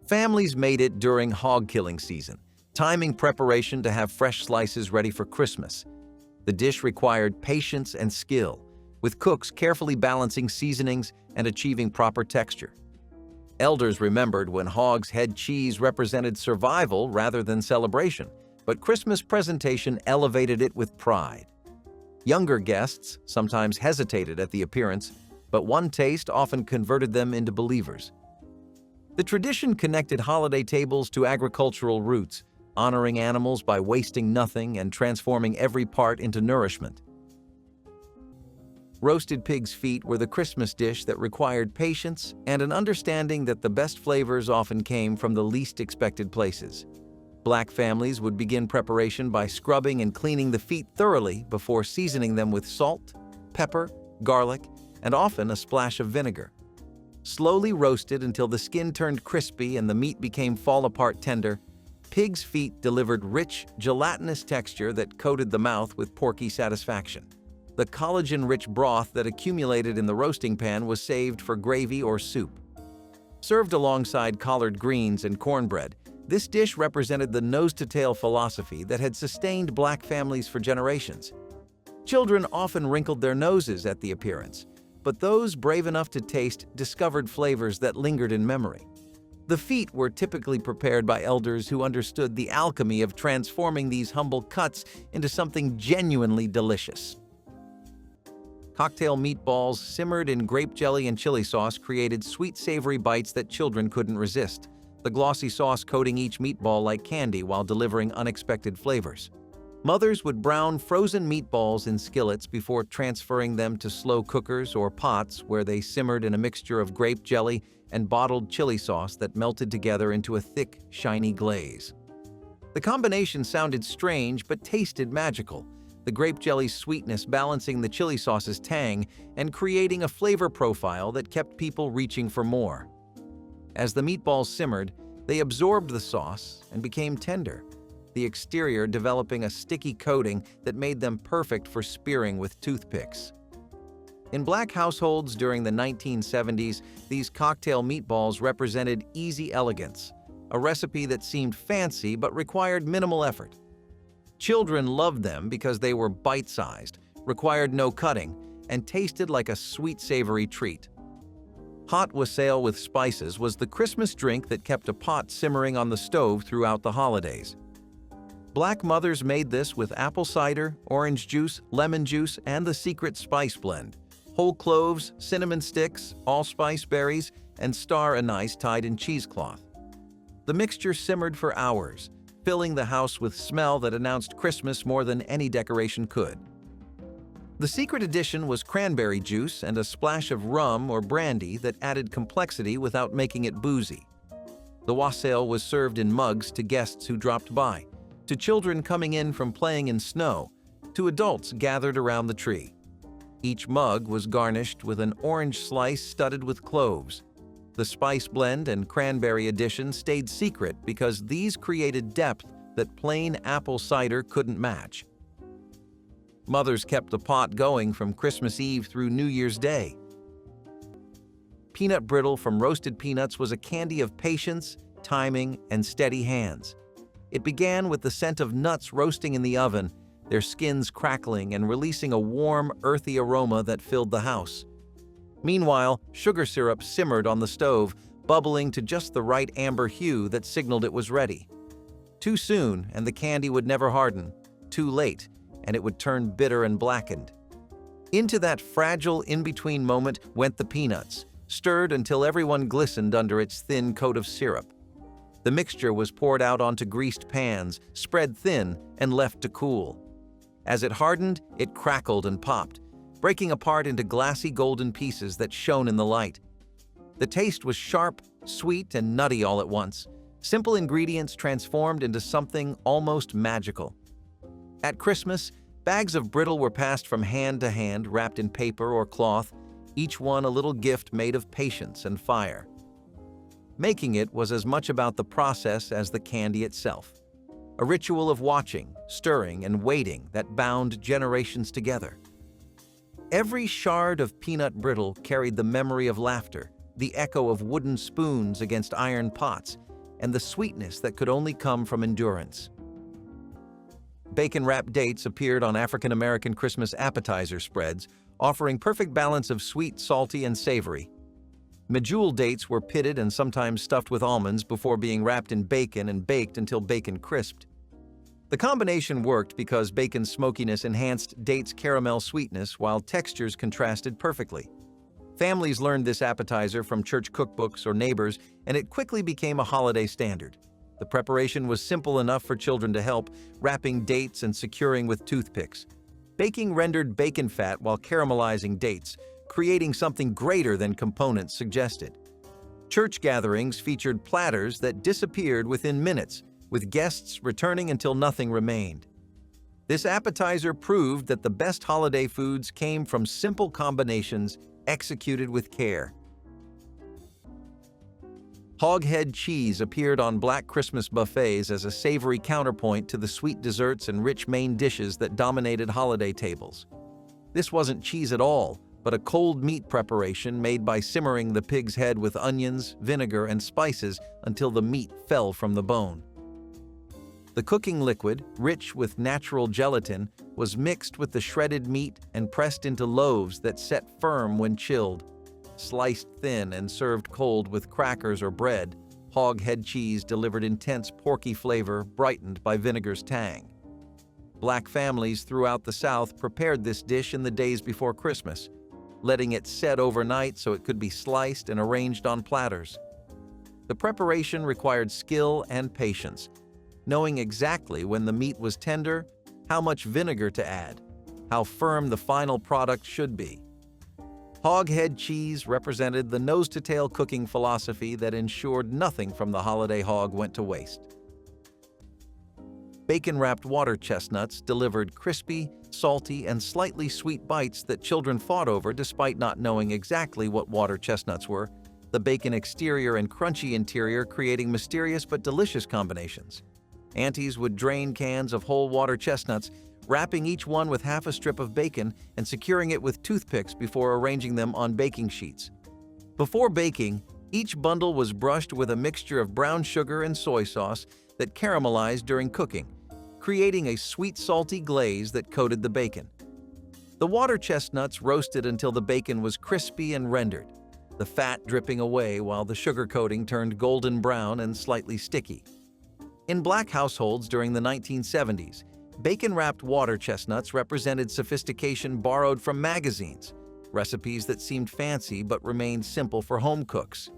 [SPEAKER 1] Families made it during hog killing season, timing preparation to have fresh slices ready for Christmas. The dish required patience and skill, with cooks carefully balancing seasonings and achieving proper texture. Elders remembered when hog's head cheese represented survival rather than celebration, but Christmas presentation elevated it with pride. Younger guests sometimes hesitated at the appearance, but one taste often converted them into believers. The tradition connected holiday tables to agricultural roots, honoring animals by wasting nothing and transforming every part into nourishment. Roasted pig's feet were the Christmas dish that required patience and an understanding that the best flavors often came from the least expected places. Black families would begin preparation by scrubbing and cleaning the feet thoroughly before seasoning them with salt, pepper, garlic, and often a splash of vinegar. Slowly roasted until the skin turned crispy and the meat became fall-apart tender, pig's feet delivered rich, gelatinous texture that coated the mouth with porky satisfaction. The collagen-rich broth that accumulated in the roasting pan was saved for gravy or soup. Served alongside collard greens and cornbread, This dish represented the nose-to-tail philosophy that had sustained Black families for generations. Children often wrinkled their noses at the appearance, but those brave enough to taste discovered flavors that lingered in memory. The feet were typically prepared by elders who understood the alchemy of transforming these humble cuts into something genuinely delicious. Cocktail meatballs simmered in grape jelly and chili sauce created sweet, savory bites that children couldn't resist, the glossy sauce coating each meatball like candy while delivering unexpected flavors. Mothers would brown frozen meatballs in skillets before transferring them to slow cookers or pots where they simmered in a mixture of grape jelly and bottled chili sauce that melted together into a thick, shiny glaze. The combination sounded strange but tasted magical, the grape jelly's sweetness balancing the chili sauce's tang and creating a flavor profile that kept people reaching for more. As the meatballs simmered, they absorbed the sauce and became tender, the exterior developing a sticky coating that made them perfect for spearing with toothpicks. In Black households during the 1970s, these cocktail meatballs represented easy elegance, a recipe that seemed fancy but required minimal effort. Children loved them because they were bite-sized, required no cutting, and tasted like a sweet, savory treat. Hot wassail with spices was the Christmas drink that kept a pot simmering on the stove throughout the holidays. Black mothers made this with apple cider, orange juice, lemon juice, and the secret spice blend: whole cloves, cinnamon sticks, allspice berries, and star anise tied in cheesecloth. The mixture simmered for hours, filling the house with smell that announced Christmas more than any decoration could. The secret addition was cranberry juice and a splash of rum or brandy that added complexity without making it boozy. The wassail was served in mugs to guests who dropped by, to children coming in from playing in snow, to adults gathered around the tree. Each mug was garnished with an orange slice studded with cloves. The spice blend and cranberry addition stayed secret because these created depth that plain apple cider couldn't match. Mothers kept the pot going from Christmas Eve through New Year's Day. Peanut brittle from roasted peanuts was a candy of patience, timing, and steady hands. It began with the scent of nuts roasting in the oven, their skins crackling and releasing a warm, earthy aroma that filled the house. Meanwhile, sugar syrup simmered on the stove, bubbling to just the right amber hue that signaled it was ready. Too soon, and the candy would never harden. Too late, and it would turn bitter and blackened. Into that fragile in-between moment went the peanuts, stirred until everyone glistened under its thin coat of syrup. The mixture was poured out onto greased pans, spread thin, and left to cool. As it hardened, it crackled and popped, breaking apart into glassy golden pieces that shone in the light. The taste was sharp, sweet, and nutty all at once. Simple ingredients transformed into something almost magical. At Christmas, bags of brittle were passed from hand to hand, wrapped in paper or cloth, each one a little gift made of patience and fire. Making it was as much about the process as the candy itself. A ritual of watching, stirring, and waiting that bound generations together. Every shard of peanut brittle carried the memory of laughter, the echo of wooden spoons against iron pots, and the sweetness that could only come from endurance. Bacon-wrapped dates appeared on African-American Christmas appetizer spreads, offering perfect balance of sweet, salty, and savory. Medjool dates were pitted and sometimes stuffed with almonds before being wrapped in bacon and baked until bacon crisped. The combination worked because bacon's smokiness enhanced dates' caramel sweetness while textures contrasted perfectly. Families learned this appetizer from church cookbooks or neighbors, and it quickly became a holiday standard. The preparation was simple enough for children to help, wrapping dates and securing with toothpicks. Baking rendered bacon fat while caramelizing dates, creating something greater than components suggested. Church gatherings featured platters that disappeared within minutes, with guests returning until nothing remained. This appetizer proved that the best holiday foods came from simple combinations executed with care. Hoghead cheese appeared on Black Christmas buffets as a savory counterpoint to the sweet desserts and rich main dishes that dominated holiday tables. This wasn't cheese at all, but a cold meat preparation made by simmering the pig's head with onions, vinegar, and spices until the meat fell from the bone. The cooking liquid, rich with natural gelatin, was mixed with the shredded meat and pressed into loaves that set firm when chilled. Sliced thin and served cold with crackers or bread, hog head cheese delivered intense porky flavor brightened by vinegar's tang. Black families throughout the South prepared this dish in the days before Christmas, letting it set overnight so it could be sliced and arranged on platters. The preparation required skill and patience, knowing exactly when the meat was tender, how much vinegar to add, how firm the final product should be. Hog head cheese represented the nose-to-tail cooking philosophy that ensured nothing from the holiday hog went to waste. Bacon-wrapped water chestnuts delivered crispy, salty, and slightly sweet bites that children fought over despite not knowing exactly what water chestnuts were, the bacon exterior and crunchy interior creating mysterious but delicious combinations. Aunties would drain cans of whole water chestnuts, wrapping each one with half a strip of bacon and securing it with toothpicks before arranging them on baking sheets. Before baking, each bundle was brushed with a mixture of brown sugar and soy sauce that caramelized during cooking, creating a sweet salty glaze that coated the bacon. The water chestnuts roasted until the bacon was crispy and rendered, the fat dripping away while the sugar coating turned golden brown and slightly sticky. In Black households during the 1970s, bacon-wrapped water chestnuts represented sophistication borrowed from magazines, recipes that seemed fancy but remained simple for home cooks.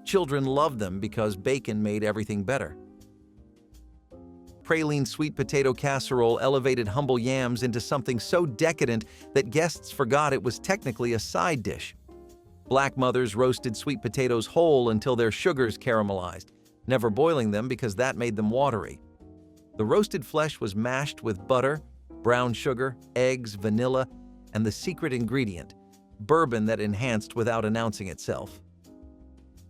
[SPEAKER 1] Children loved them because bacon made everything better. Praline sweet potato casserole elevated humble yams into something so decadent that guests forgot it was technically a side dish. Black mothers roasted sweet potatoes whole until their sugars caramelized, never boiling them because that made them watery. The roasted flesh was mashed with butter, brown sugar, eggs, vanilla, and the secret ingredient, bourbon that enhanced without announcing itself.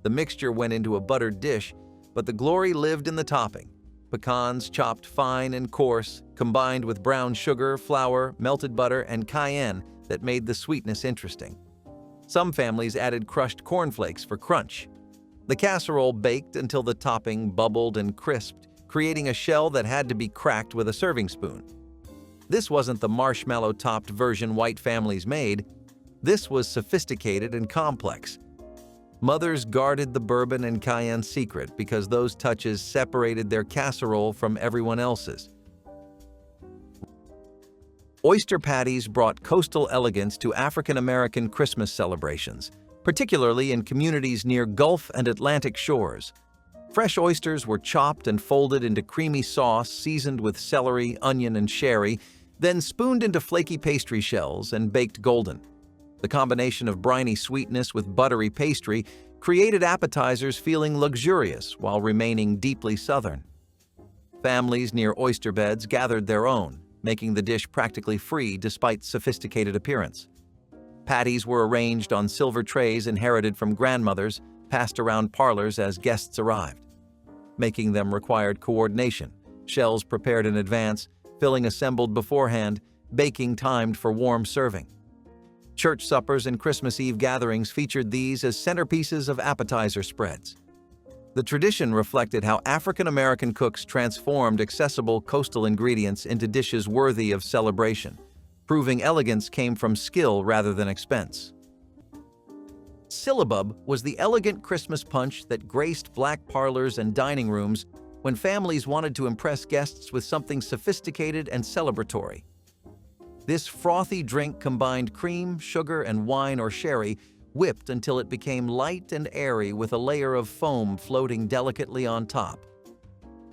[SPEAKER 1] The mixture went into a buttered dish, but the glory lived in the topping. Pecans chopped fine and coarse, combined with brown sugar, flour, melted butter, and cayenne that made the sweetness interesting. Some families added crushed cornflakes for crunch. The casserole baked until the topping bubbled and crisped, creating a shell that had to be cracked with a serving spoon. This wasn't the marshmallow-topped version white families made. This was sophisticated and complex. Mothers guarded the bourbon and cayenne secret because those touches separated their casserole from everyone else's. Oyster patties brought coastal elegance to African-American Christmas celebrations, particularly in communities near Gulf and Atlantic shores. Fresh oysters were chopped and folded into creamy sauce seasoned with celery, onion, and sherry, then spooned into flaky pastry shells and baked golden. The combination of briny sweetness with buttery pastry created appetizers feeling luxurious while remaining deeply Southern. Families near oyster beds gathered their own, making the dish practically free despite sophisticated appearance. Patties were arranged on silver trays inherited from grandmothers, passed around parlors as guests arrived. Making them required coordination, shells prepared in advance, filling assembled beforehand, baking timed for warm serving. Church suppers and Christmas Eve gatherings featured these as centerpieces of appetizer spreads. The tradition reflected how African-American cooks transformed accessible coastal ingredients into dishes worthy of celebration, proving elegance came from skill rather than expense. Syllabub was the elegant Christmas punch that graced Black parlors and dining rooms when families wanted to impress guests with something sophisticated and celebratory. This frothy drink combined cream, sugar, and wine or sherry, whipped until it became light and airy with a layer of foam floating delicately on top.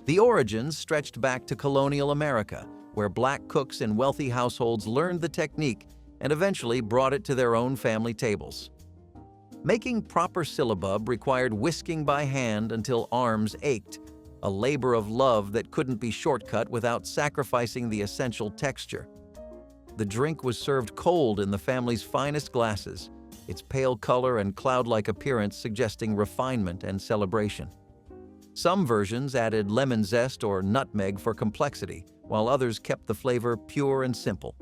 [SPEAKER 1] The origins stretched back to colonial America, where Black cooks in wealthy households learned the technique and eventually brought it to their own family tables. Making proper syllabub required whisking by hand until arms ached, a labor of love that couldn't be shortcut without sacrificing the essential texture. The drink was served cold in the family's finest glasses, its pale color and cloud-like appearance suggesting refinement and celebration. Some versions added lemon zest or nutmeg for complexity, while others kept the flavor pure and simple.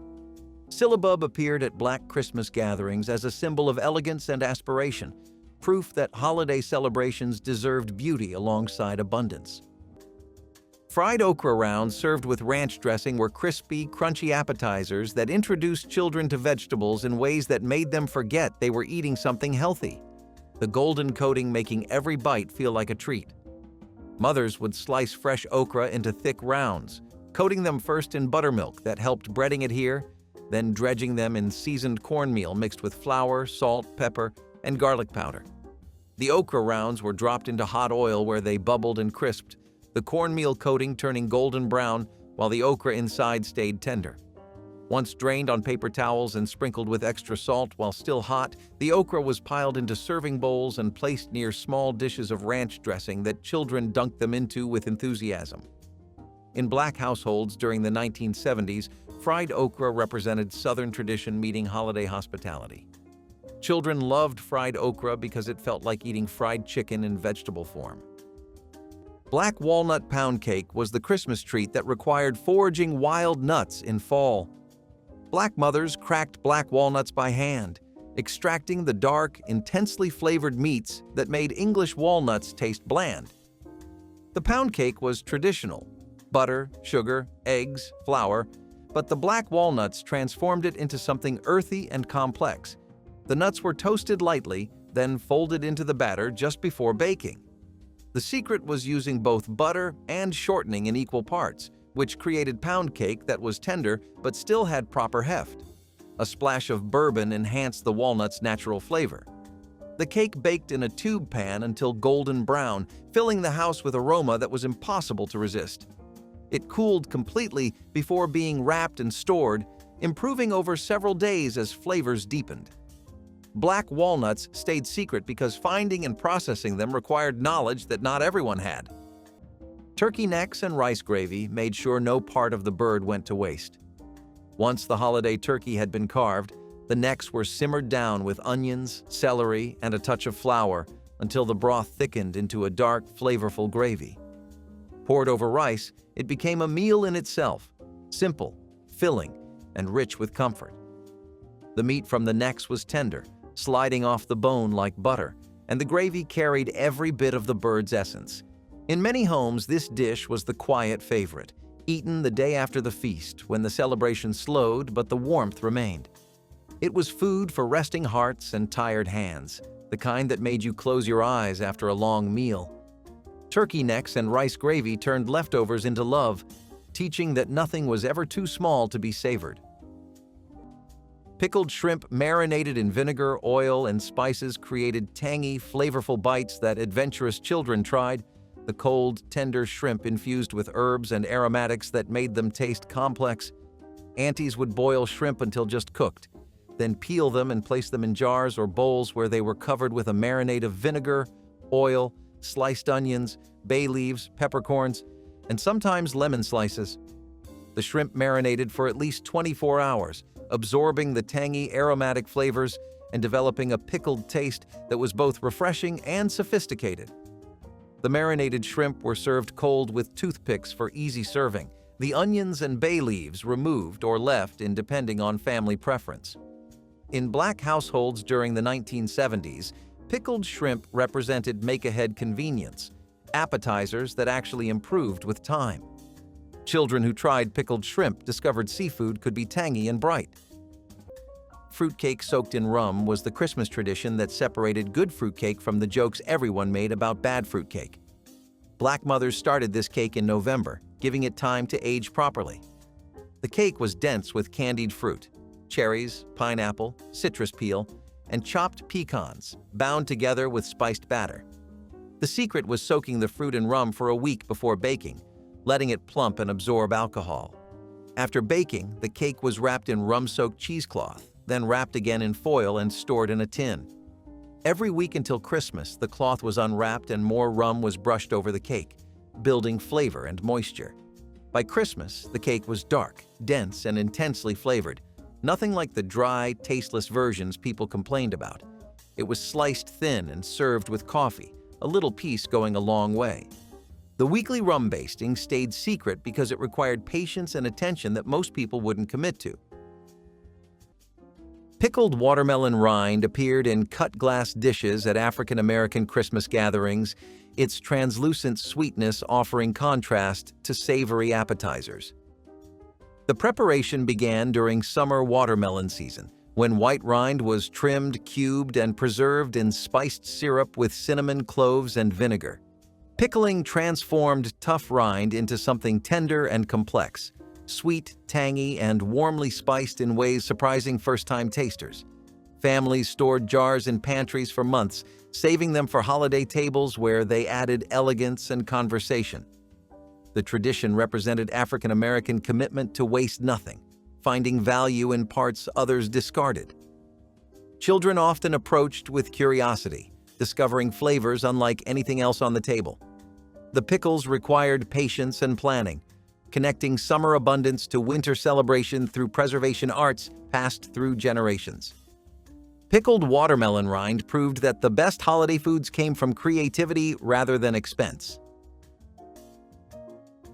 [SPEAKER 1] Syllabub appeared at Black Christmas gatherings as a symbol of elegance and aspiration, proof that holiday celebrations deserved beauty alongside abundance. Fried okra rounds served with ranch dressing were crispy, crunchy appetizers that introduced children to vegetables in ways that made them forget they were eating something healthy, the golden coating making every bite feel like a treat. Mothers would slice fresh okra into thick rounds, coating them first in buttermilk that helped breading adhere, then dredging them in seasoned cornmeal mixed with flour, salt, pepper, and garlic powder. The okra rounds were dropped into hot oil where they bubbled and crisped, the cornmeal coating turning golden brown while the okra inside stayed tender. Once drained on paper towels and sprinkled with extra salt while still hot, the okra was piled into serving bowls and placed near small dishes of ranch dressing that children dunked them into with enthusiasm. In Black households during the 1970s, fried okra represented Southern tradition meeting holiday hospitality. Children loved fried okra because it felt like eating fried chicken in vegetable form. Black walnut pound cake was the Christmas treat that required foraging wild nuts in fall. Black mothers cracked black walnuts by hand, extracting the dark, intensely flavored meats that made English walnuts taste bland. The pound cake was traditional: butter, sugar, eggs, flour, but the black walnuts transformed it into something earthy and complex. The nuts were toasted lightly, then folded into the batter just before baking. The secret was using both butter and shortening in equal parts, which created pound cake that was tender but still had proper heft. A splash of bourbon enhanced the walnut's natural flavor. The cake baked in a tube pan until golden brown, filling the house with aroma that was impossible to resist. It cooled completely before being wrapped and stored, improving over several days as flavors deepened. Black walnuts stayed secret because finding and processing them required knowledge that not everyone had. Turkey necks and rice gravy made sure no part of the bird went to waste. Once the holiday turkey had been carved, the necks were simmered down with onions, celery, and a touch of flour until the broth thickened into a dark, flavorful gravy. Poured over rice, it became a meal in itself, simple, filling, and rich with comfort. The meat from the necks was tender, sliding off the bone like butter, and the gravy carried every bit of the bird's essence. In many homes, this dish was the quiet favorite, eaten the day after the feast when the celebration slowed but the warmth remained. It was food for resting hearts and tired hands, the kind that made you close your eyes after a long meal. Turkey necks and rice gravy turned leftovers into love, teaching that nothing was ever too small to be savored. Pickled shrimp marinated in vinegar, oil, and spices created tangy, flavorful bites that adventurous children tried. The cold, tender shrimp infused with herbs and aromatics that made them taste complex. Aunties would boil shrimp until just cooked, then peel them and place them in jars or bowls where they were covered with a marinade of vinegar, oil, sliced onions, bay leaves, peppercorns, and sometimes lemon slices. The shrimp marinated for at least 24 hours, absorbing the tangy, aromatic flavors and developing a pickled taste that was both refreshing and sophisticated. The marinated shrimp were served cold with toothpicks for easy serving, the onions and bay leaves removed or left in depending on family preference. In Black households during the 1970s, pickled shrimp represented make-ahead convenience, appetizers that actually improved with time. Children who tried pickled shrimp discovered seafood could be tangy and bright. Fruitcake soaked in rum was the Christmas tradition that separated good fruitcake from the jokes everyone made about bad fruitcake. Black mothers started this cake in November, giving it time to age properly. The cake was dense with candied fruit, cherries, pineapple, citrus peel, and chopped pecans, bound together with spiced batter. The secret was soaking the fruit in rum for a week before baking, letting it plump and absorb alcohol. After baking, the cake was wrapped in rum-soaked cheesecloth, then wrapped again in foil and stored in a tin. Every week until Christmas, the cloth was unwrapped and more rum was brushed over the cake, building flavor and moisture. By Christmas, the cake was dark, dense, and intensely flavored, nothing like the dry, tasteless versions people complained about. It was sliced thin and served with coffee, a little piece going a long way. The weekly rum basting stayed secret because it required patience and attention that most people wouldn't commit to. Pickled watermelon rind appeared in cut glass dishes at African American Christmas gatherings, its translucent sweetness offering contrast to savory appetizers. The preparation began during summer watermelon season, when white rind was trimmed, cubed, and preserved in spiced syrup with cinnamon, cloves, and vinegar. Pickling transformed tough rind into something tender and complex, sweet, tangy, and warmly spiced in ways surprising first-time tasters. Families stored jars in pantries for months, saving them for holiday tables where they added elegance and conversation. The tradition represented African American commitment to waste nothing, finding value in parts others discarded. Children often approached with curiosity, discovering flavors unlike anything else on the table. The pickles required patience and planning, connecting summer abundance to winter celebration through preservation arts passed through generations. Pickled watermelon rind proved that the best holiday foods came from creativity rather than expense.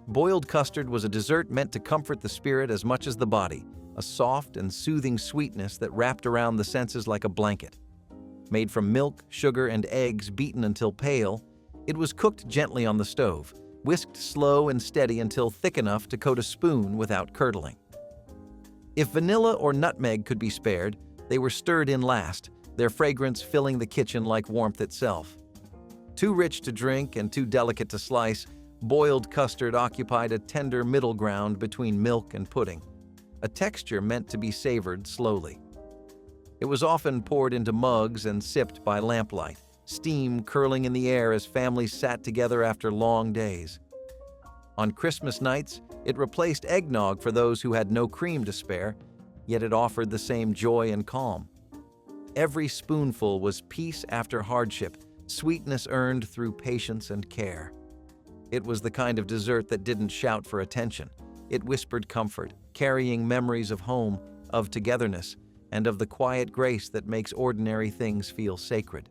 [SPEAKER 1] Boiled custard was a dessert meant to comfort the spirit as much as the body, a soft and soothing sweetness that wrapped around the senses like a blanket. Made from milk, sugar, and eggs beaten until pale, it was cooked gently on the stove, whisked slow and steady until thick enough to coat a spoon without curdling. If vanilla or nutmeg could be spared, they were stirred in last, their fragrance filling the kitchen like warmth itself. Too rich to drink and too delicate to slice, boiled custard occupied a tender middle ground between milk and pudding, a texture meant to be savored slowly. It was often poured into mugs and sipped by lamplight, steam curling in the air as families sat together after long days. On Christmas nights, it replaced eggnog for those who had no cream to spare, yet it offered the same joy and calm. Every spoonful was peace after hardship, sweetness earned through patience and care. It was the kind of dessert that didn't shout for attention. It whispered comfort, carrying memories of home, of togetherness, and of the quiet grace that makes ordinary things feel sacred.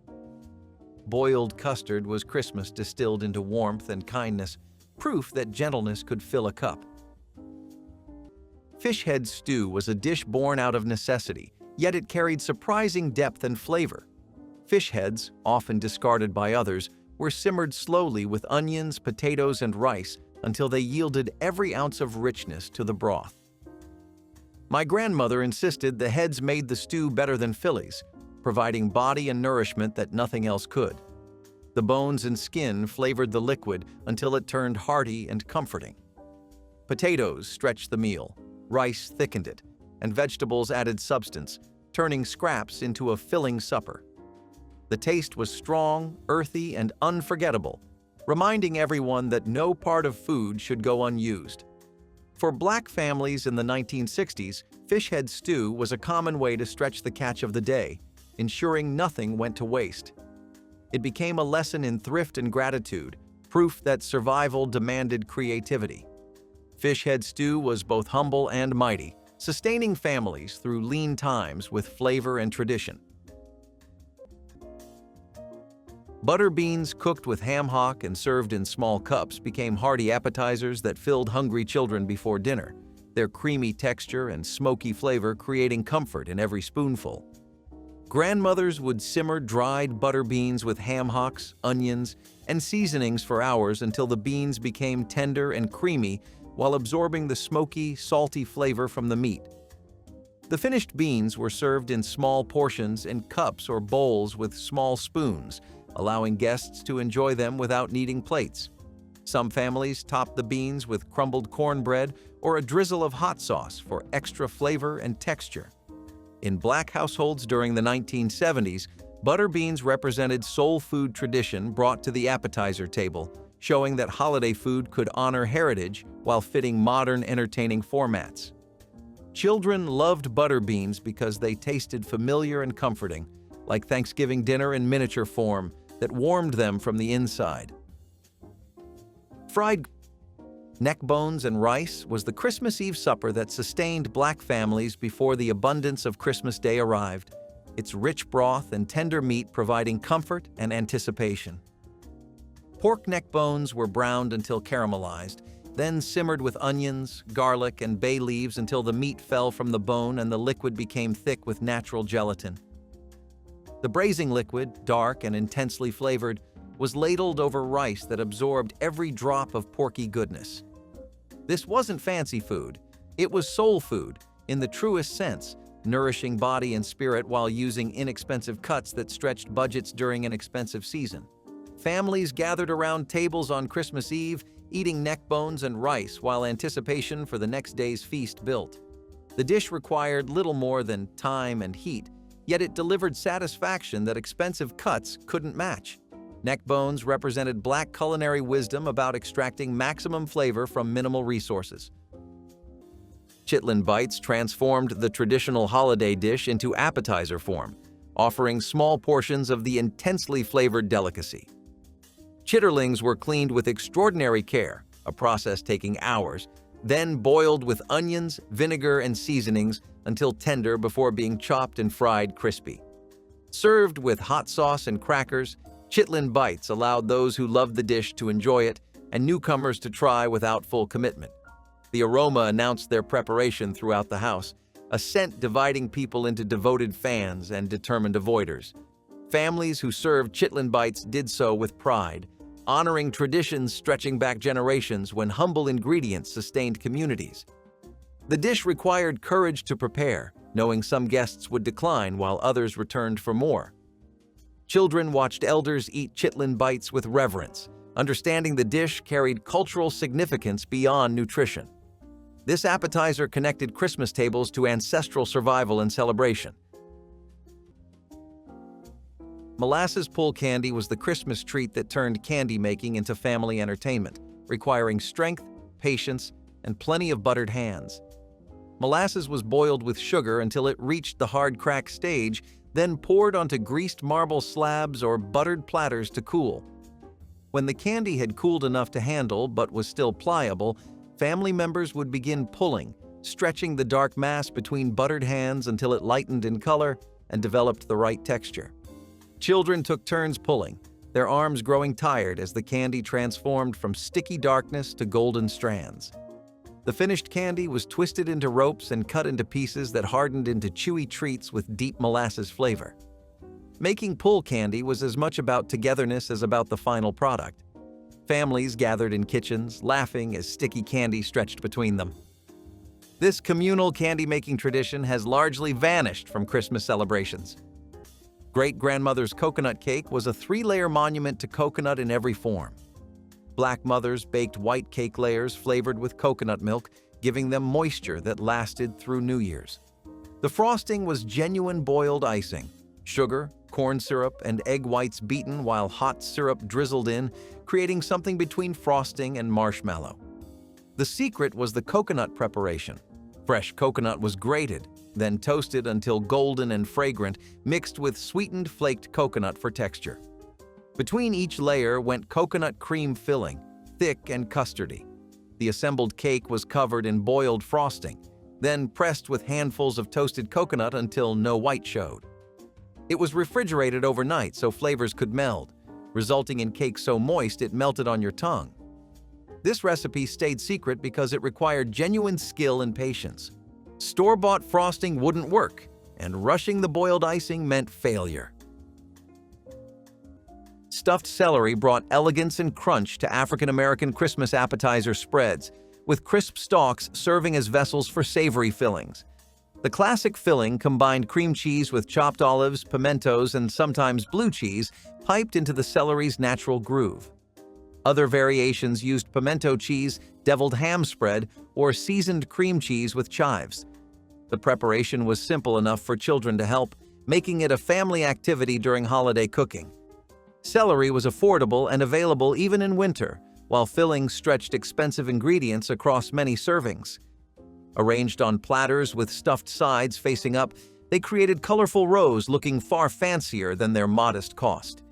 [SPEAKER 1] Boiled custard was Christmas distilled into warmth and kindness, proof that gentleness could fill a cup. Fish head stew was a dish born out of necessity, yet it carried surprising depth and flavor. Fish heads, often discarded by others, were simmered slowly with onions, potatoes, and rice until they yielded every ounce of richness to the broth. My grandmother insisted the heads made the stew better than fillets, providing body and nourishment that nothing else could. The bones and skin flavored the liquid until it turned hearty and comforting. Potatoes stretched the meal, rice thickened it, and vegetables added substance, turning scraps into a filling supper. The taste was strong, earthy, and unforgettable, reminding everyone that no part of food should go unused. For Black families in the 1960s, fish head stew was a common way to stretch the catch of the day, ensuring nothing went to waste. It became a lesson in thrift and gratitude, proof that survival demanded creativity. Fish head stew was both humble and mighty, sustaining families through lean times with flavor and tradition. Butter beans cooked with ham hock and served in small cups became hearty appetizers that filled hungry children before dinner, their creamy texture and smoky flavor creating comfort in every spoonful. Grandmothers would simmer dried butter beans with ham hocks, onions, and seasonings for hours until the beans became tender and creamy while absorbing the smoky, salty flavor from the meat. The finished beans were served in small portions in cups or bowls with small spoons, allowing guests to enjoy them without needing plates. Some families topped the beans with crumbled cornbread or a drizzle of hot sauce for extra flavor and texture. In Black households during the 1970s, butter beans represented soul food tradition brought to the appetizer table, showing that holiday food could honor heritage while fitting modern entertaining formats. Children loved butter beans because they tasted familiar and comforting, like Thanksgiving dinner in miniature form that warmed them from the inside. Fried neck bones and rice was the Christmas Eve supper that sustained Black families before the abundance of Christmas Day arrived, its rich broth and tender meat providing comfort and anticipation. Pork neck bones were browned until caramelized, then simmered with onions, garlic, and bay leaves until the meat fell from the bone and the liquid became thick with natural gelatin. The braising liquid, dark and intensely flavored, was ladled over rice that absorbed every drop of porky goodness. This wasn't fancy food. It was soul food, in the truest sense, nourishing body and spirit while using inexpensive cuts that stretched budgets during an expensive season. Families gathered around tables on Christmas Eve, eating neck bones and rice while anticipation for the next day's feast built. The dish required little more than time and heat, yet it delivered satisfaction that expensive cuts couldn't match. Neck bones represented Black culinary wisdom about extracting maximum flavor from minimal resources. Chitlin bites transformed the traditional holiday dish into appetizer form, offering small portions of the intensely flavored delicacy. Chitterlings were cleaned with extraordinary care, a process taking hours, then boiled with onions, vinegar, and seasonings until tender before being chopped and fried crispy. Served with hot sauce and crackers, chitlin bites allowed those who loved the dish to enjoy it and newcomers to try without full commitment. The aroma announced their preparation throughout the house, a scent dividing people into devoted fans and determined avoiders. Families who served chitlin bites did so with pride, honoring traditions stretching back generations when humble ingredients sustained communities. The dish required courage to prepare, knowing some guests would decline while others returned for more. Children watched elders eat chitlin bites with reverence, understanding the dish carried cultural significance beyond nutrition. This appetizer connected Christmas tables to ancestral survival and celebration. Molasses pull candy was the Christmas treat that turned candy making into family entertainment, requiring strength, patience, and plenty of buttered hands. Molasses was boiled with sugar until it reached the hard crack stage, then poured onto greased marble slabs or buttered platters to cool. When the candy had cooled enough to handle but was still pliable, family members would begin pulling, stretching the dark mass between buttered hands until it lightened in color and developed the right texture. Children took turns pulling, their arms growing tired as the candy transformed from sticky darkness to golden strands. The finished candy was twisted into ropes and cut into pieces that hardened into chewy treats with deep molasses flavor. Making pull candy was as much about togetherness as about the final product. Families gathered in kitchens, laughing as sticky candy stretched between them. This communal candy-making tradition has largely vanished from Christmas celebrations. Great-grandmother's coconut cake was a 3-layer monument to coconut in every form. Black mothers baked white cake layers flavored with coconut milk, giving them moisture that lasted through New Year's. The frosting was genuine boiled icing, sugar, corn syrup, and egg whites beaten while hot syrup drizzled in, creating something between frosting and marshmallow. The secret was the coconut preparation. Fresh coconut was grated, then toasted until golden and fragrant, mixed with sweetened flaked coconut for texture. Between each layer went coconut cream filling, thick and custardy. The assembled cake was covered in boiled frosting, then pressed with handfuls of toasted coconut until no white showed. It was refrigerated overnight so flavors could meld, resulting in cake so moist it melted on your tongue. This recipe stayed secret because it required genuine skill and patience. Store-bought frosting wouldn't work, and rushing the boiled icing meant failure. Stuffed celery brought elegance and crunch to African-American Christmas appetizer spreads, with crisp stalks serving as vessels for savory fillings. The classic filling combined cream cheese with chopped olives, pimentos, and sometimes blue cheese, piped into the celery's natural groove. Other variations used pimento cheese, deviled ham spread, or seasoned cream cheese with chives. The preparation was simple enough for children to help, making it a family activity during holiday cooking. Celery was affordable and available even in winter, while fillings stretched expensive ingredients across many servings. Arranged on platters with stuffed sides facing up, they created colorful rows looking far fancier than their modest cost.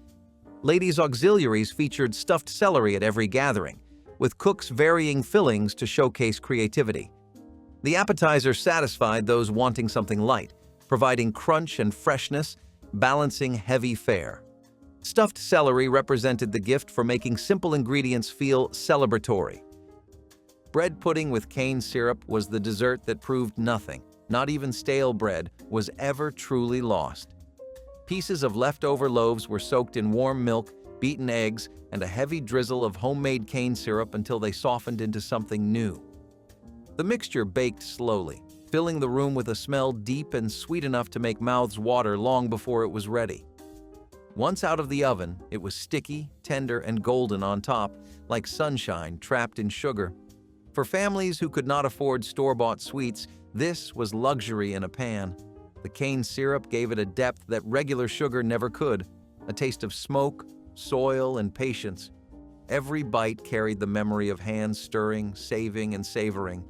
[SPEAKER 1] Ladies' auxiliaries featured stuffed celery at every gathering, with cooks varying fillings to showcase creativity. The appetizer satisfied those wanting something light, providing crunch and freshness, balancing heavy fare. Stuffed celery represented the gift for making simple ingredients feel celebratory. Bread pudding with cane syrup was the dessert that proved nothing, not even stale bread, was ever truly lost. Pieces of leftover loaves were soaked in warm milk, beaten eggs, and a heavy drizzle of homemade cane syrup until they softened into something new. The mixture baked slowly, filling the room with a smell deep and sweet enough to make mouths water long before it was ready. Once out of the oven, it was sticky, tender, and golden on top, like sunshine trapped in sugar. For families who could not afford store-bought sweets, this was luxury in a pan. The cane syrup gave it a depth that regular sugar never could, a taste of smoke, soil, and patience. Every bite carried the memory of hands stirring, saving, and savoring.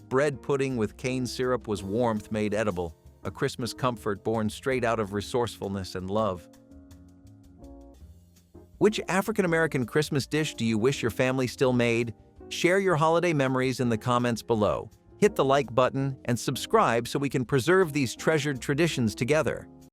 [SPEAKER 1] Bread pudding with cane syrup was warmth made edible, a Christmas comfort born straight out of resourcefulness and love. Which African-American Christmas dish do you wish your family still made? Share your holiday memories in the comments below. Hit the like button and subscribe so we can preserve these treasured traditions together.